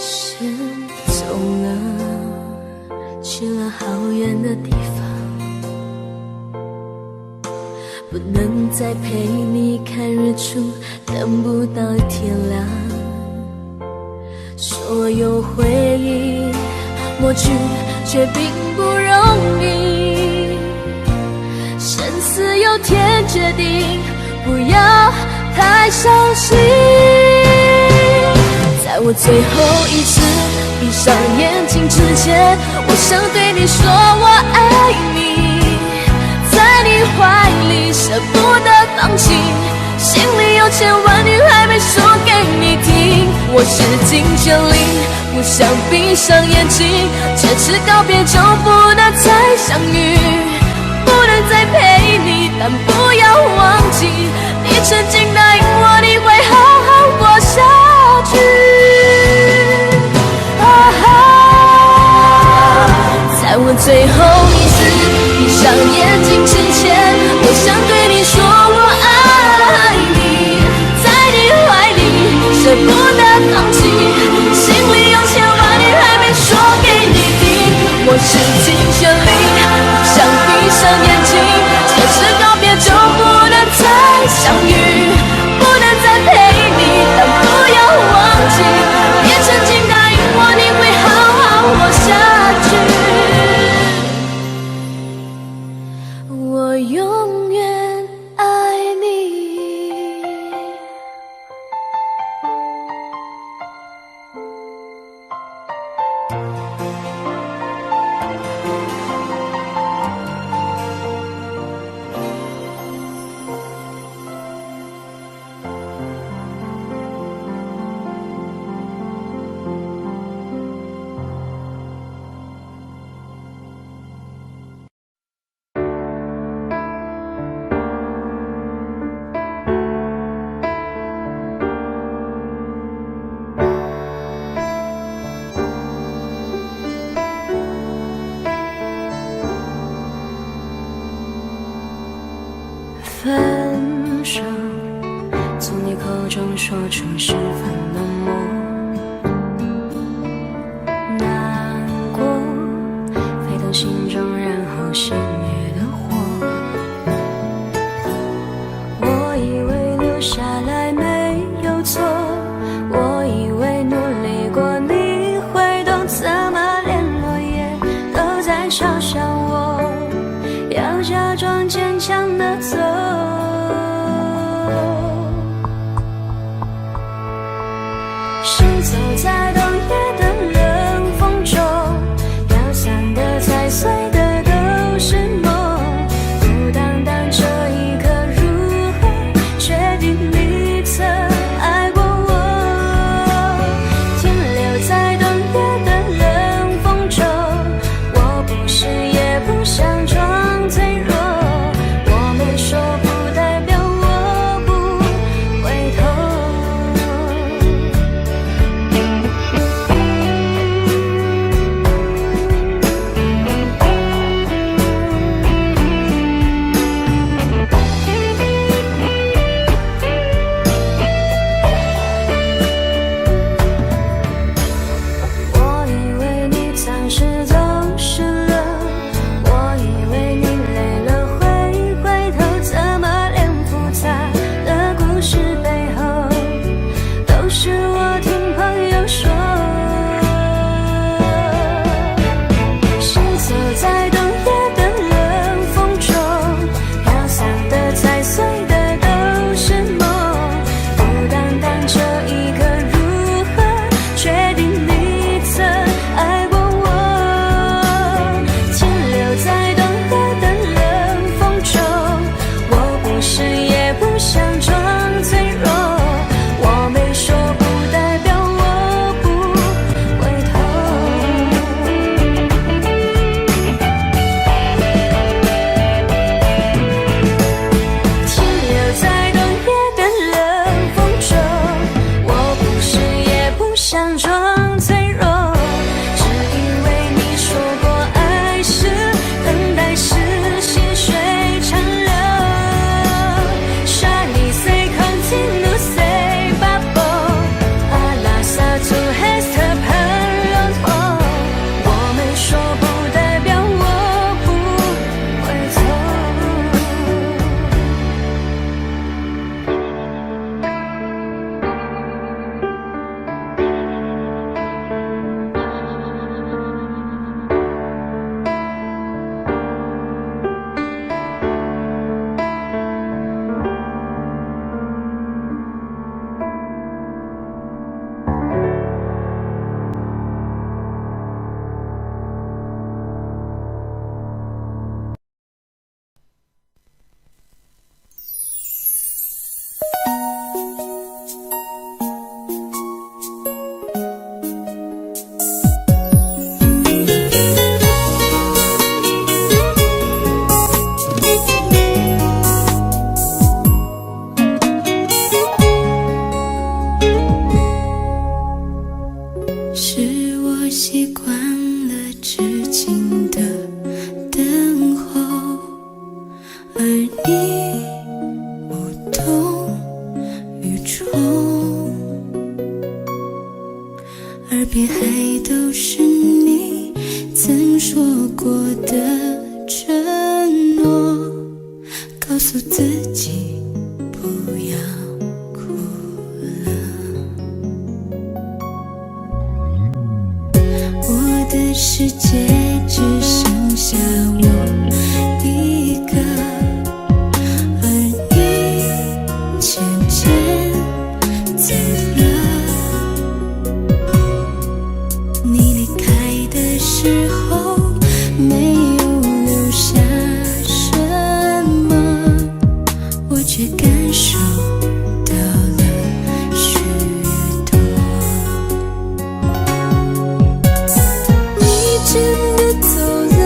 是走了，去了好远的地方，不能再陪你看日出，等不到天亮。所有回忆抹去，却并不容易，生死有天决定，不要太伤心。在我最后一次闭上眼睛之前，我想对你说我爱你，在你怀里舍不得放弃，心里有千万句还没说给你听。我使尽全力，不想闭上眼睛，这次告别就不能再相遇，不能再陪你，但不要忘记，你曾经答应我你会好好活下去。在我最后一次闭上眼睛之前，我想对你说我爱你，在你怀里舍不得放弃，心里有千万句还没说给你听。我使尽全力，不想闭上眼睛，这次告别就不能再相遇，不能再陪你，但不要忘记，你曾经答应我你会好好活下去。我永远爱你。分手，从你口中说出十分冷漠，难过沸腾心中，然后熄灭的火。我以为留下来没有错，我以为努力过你会懂，怎么连落叶都在嘲笑我，要假装坚强的走。是走在冬夜的冷风中，飘散的、踩碎的都是脆弱，只因为你说过爱是等待是细水长流。Shani say continue say bubble ala sa tu hesta pan long。 我们说不代表我不会错。是我习惯了痴情的等候，而你无动于衷，耳边还都是你曾说过的承诺，告诉自己不要哭了。我的世界只剩下我一个，而你渐渐走了。你离开的时候没有留下什么，我却感受到了许多。你真的走了，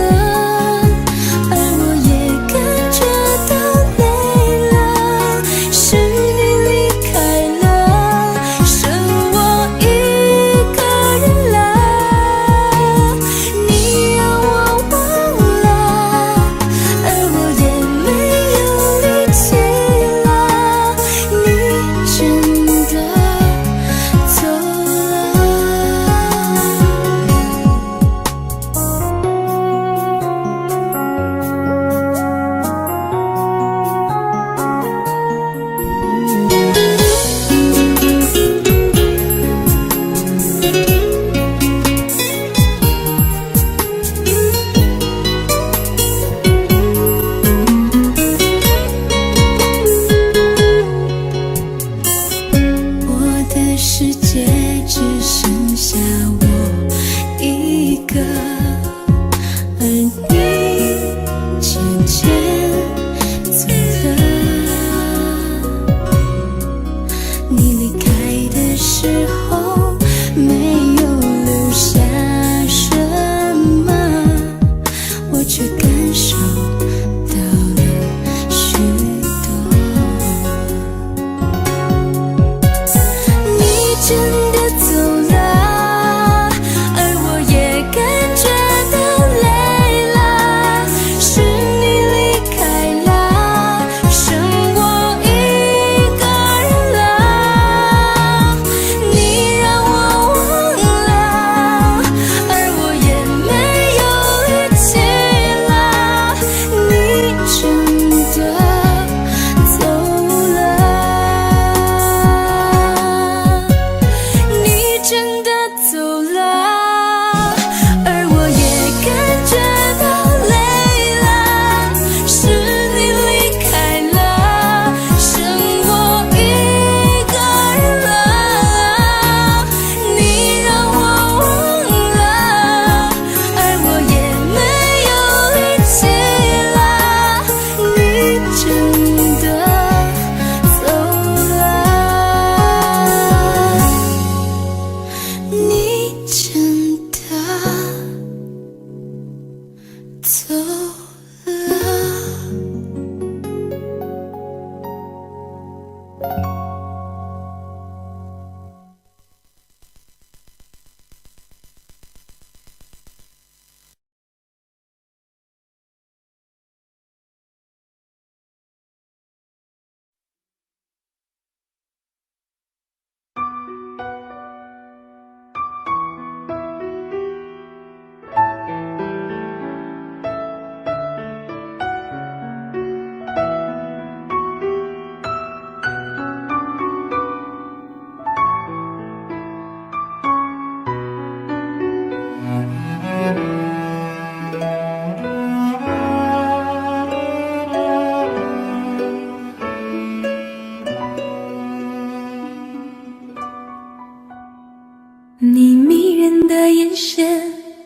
神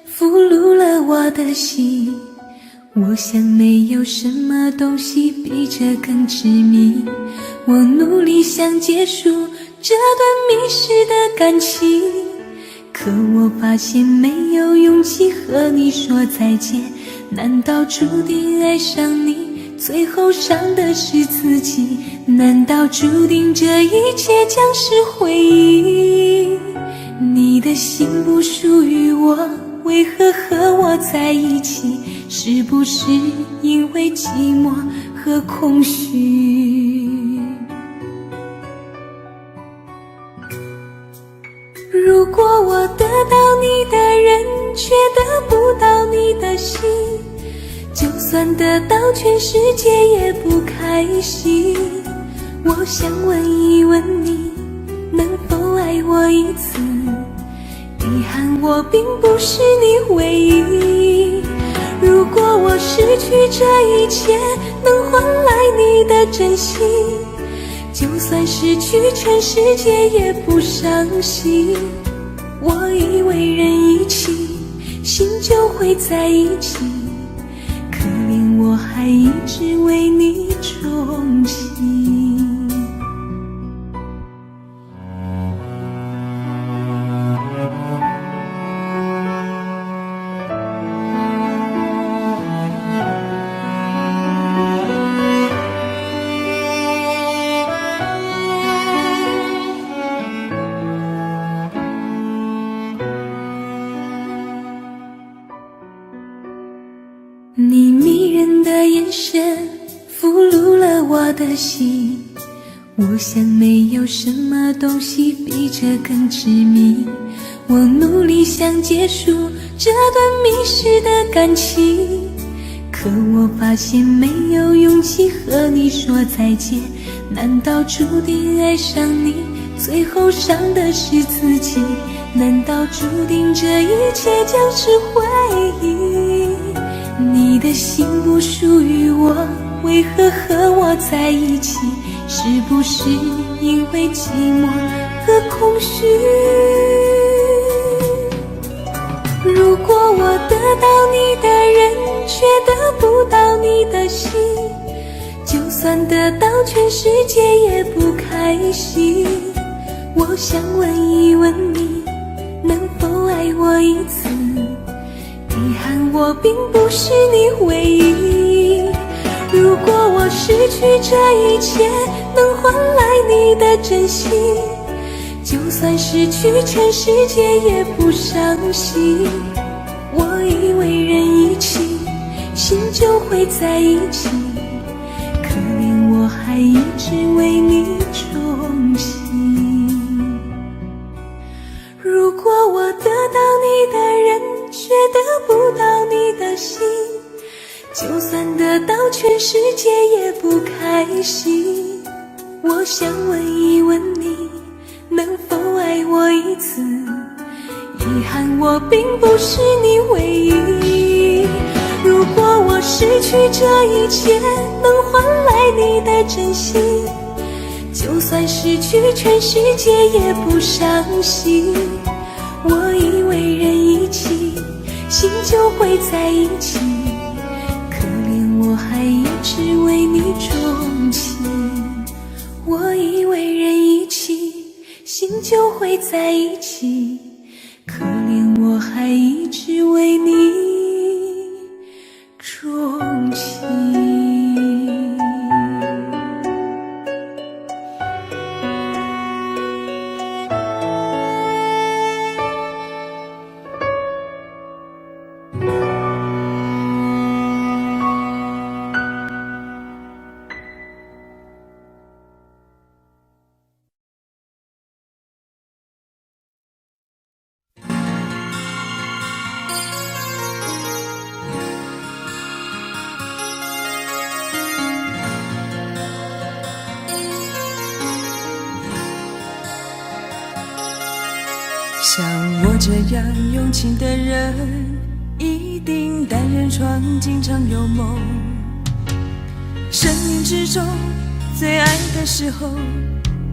俘虏了我的心，我想没有什么东西比这更致命。我努力想结束这段迷失的感情，可我发现没有勇气和你说再见。难道注定爱上你，最后伤的是自己？难道注定这一切将是回忆？你的心不属于我，为何和我在一起？是不是因为寂寞和空虚？如果我得到你的人，却得不到你的心，就算得到全世界也不开心。我想问一问你，能否爱我一次？遗憾我并不是你唯一。如果我失去这一切，能换来你的真心，就算失去全世界也不伤心。我以为人一起，心就会在一起，可怜我还一直为你钟情。你迷人的眼神俘虏了我的心，我想没有什么东西比这更致命。我努力想结束这段迷失的感情，可我发现没有勇气和你说再见。难道注定爱上你，最后伤的是自己？难道注定这一切将是回忆？你的心不属于我，为何和我在一起？是不是因为寂寞和空虚？如果我得到你的人，却得不到你的心，就算得到全世界也不开心。我想问一问你，能否爱我一次？遗憾我并不是你唯一。如果我失去这一切，能换来你的真心，就算失去全世界也不伤心。我以为人一起，心就会在一起，可怜我还一直为你钟情。如果我得到你的人，却得不到你的心，就算得到全世界也不开心。我想问一问你，能否爱我一次？遗憾我并不是你唯一。如果我失去这一切，能换来你的真心，就算失去全世界也不伤心。我以为人一起，心就会在一起，可怜我还一直为你钟情。我以为人一起，心就会在一起，可怜我还一直为你钟情。像我这样用情的人，一定单人床经常有梦。生命之中最爱的时候，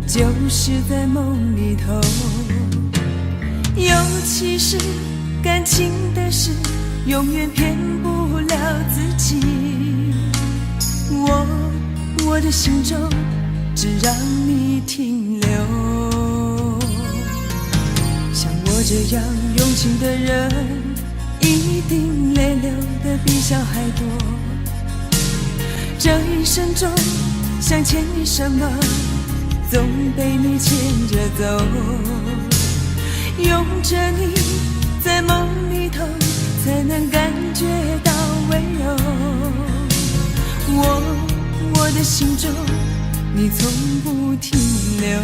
就是在梦里头。尤其是感情的事永远骗不了自己。我的心中只让你停留。像我这样用情的人，一定泪流的比小孩多。这一生中想牵你什么，总被你牵着走。拥着你在梦里头，才能感觉到温柔。我的心中你从不停留。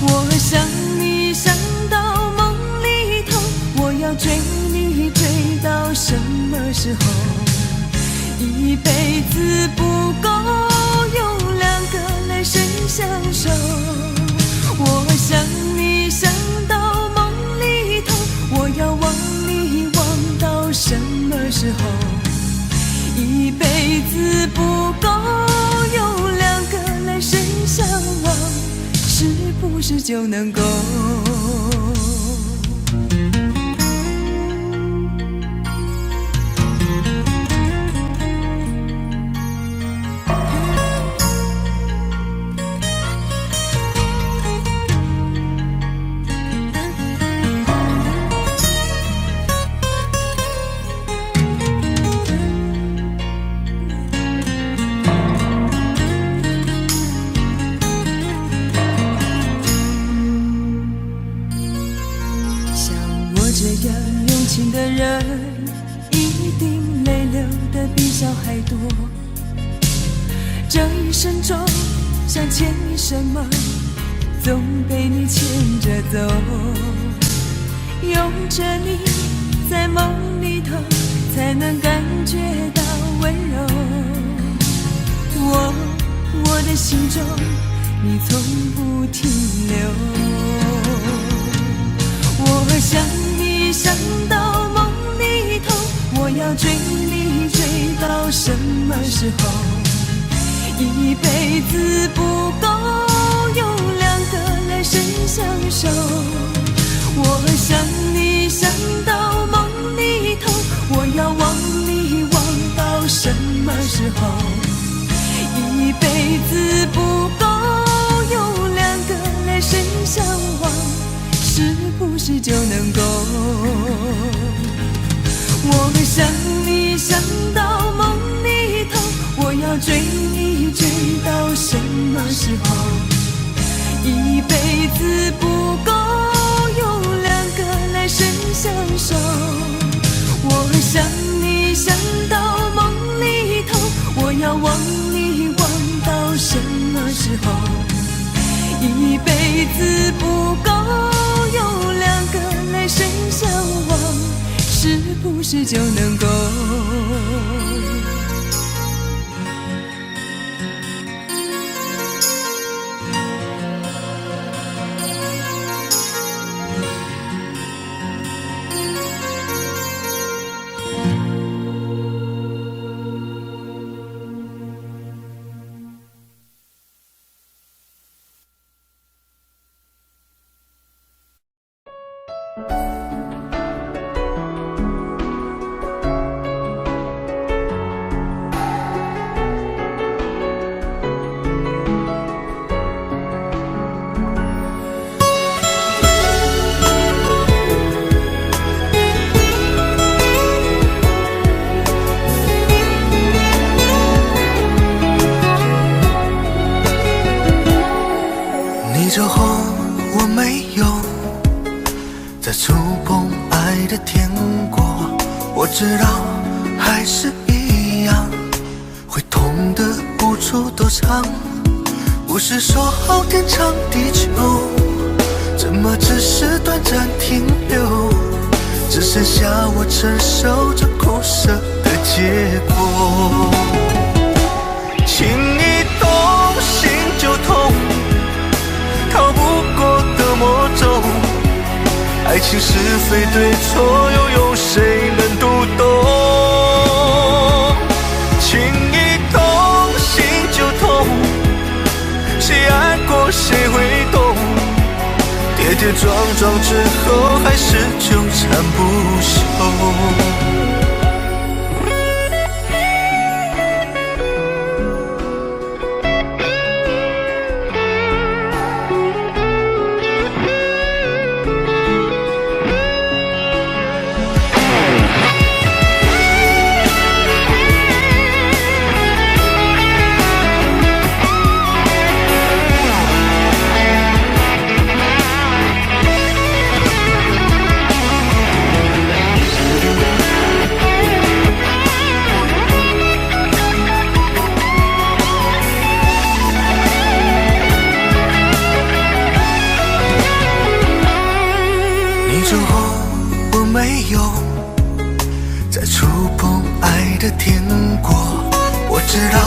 我想你想到梦里头，我要追你追到什么时候？一辈子不够用两个来生相守。我想你想到梦里头，我要忘你忘到什么时候？一辈子不够用两个来生相望，是不是就能够？这样用情的人，一定泪流的比小孩多。这一生中想牵你什么，总被你牵着走。拥着你在梦里头，才能感觉到温柔。我的心中你从不停留。我想你想到梦里头，我要追你追到什么时候？一辈子不够用两个来生相守。我想你想到梦里头，我要忘你忘到什么时候？一辈子不够用两个来生相望，是不是就能够？我想你想到梦里头，我要追你追到什么时候？一辈子不够用两个来生相守。我想你想到梦里头，我要忘你忘到什么时候？一辈子不够用两个来生相望，是不是就能够？你走后，我没有再触碰爱的天国。我知道还是一样，会痛得无处躲藏。不是说好天长地久，怎么只是短暂停留？只剩下我承受着苦涩的结果。情一动心就痛，逃不过的魔咒，爱情是非对错，又有谁能读懂？情一动心就痛，谁爱过谁会懂？跌跌撞撞之后还是纠缠不休。之后我没有再触碰爱的天国，我知道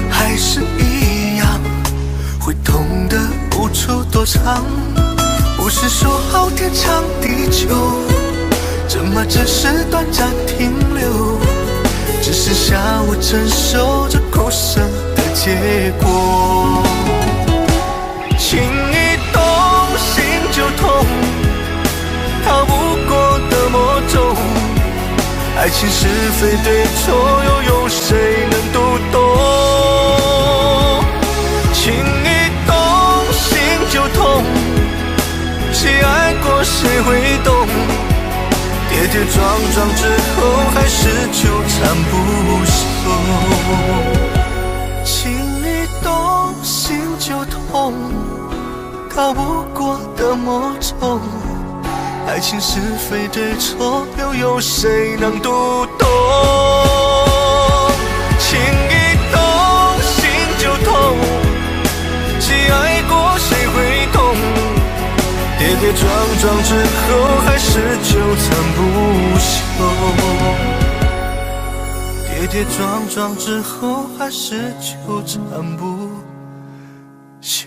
还是一样会痛得无处躲藏。不是说好天长地久，怎么只是短暂停留？只剩下我承受着苦涩的结果。情一动心就痛，逃不过的魔咒，爱情是非对错，又有谁能读懂？情一动心就痛，谁爱过谁会懂？跌跌撞撞之后还是纠缠不休。情一动心就痛，逃不过的魔咒，爱情是非对错，又有谁能读懂？情一动心就痛，谁爱过谁会懂？跌跌撞撞之后还是纠缠不休，跌跌撞撞之后还是纠缠不休。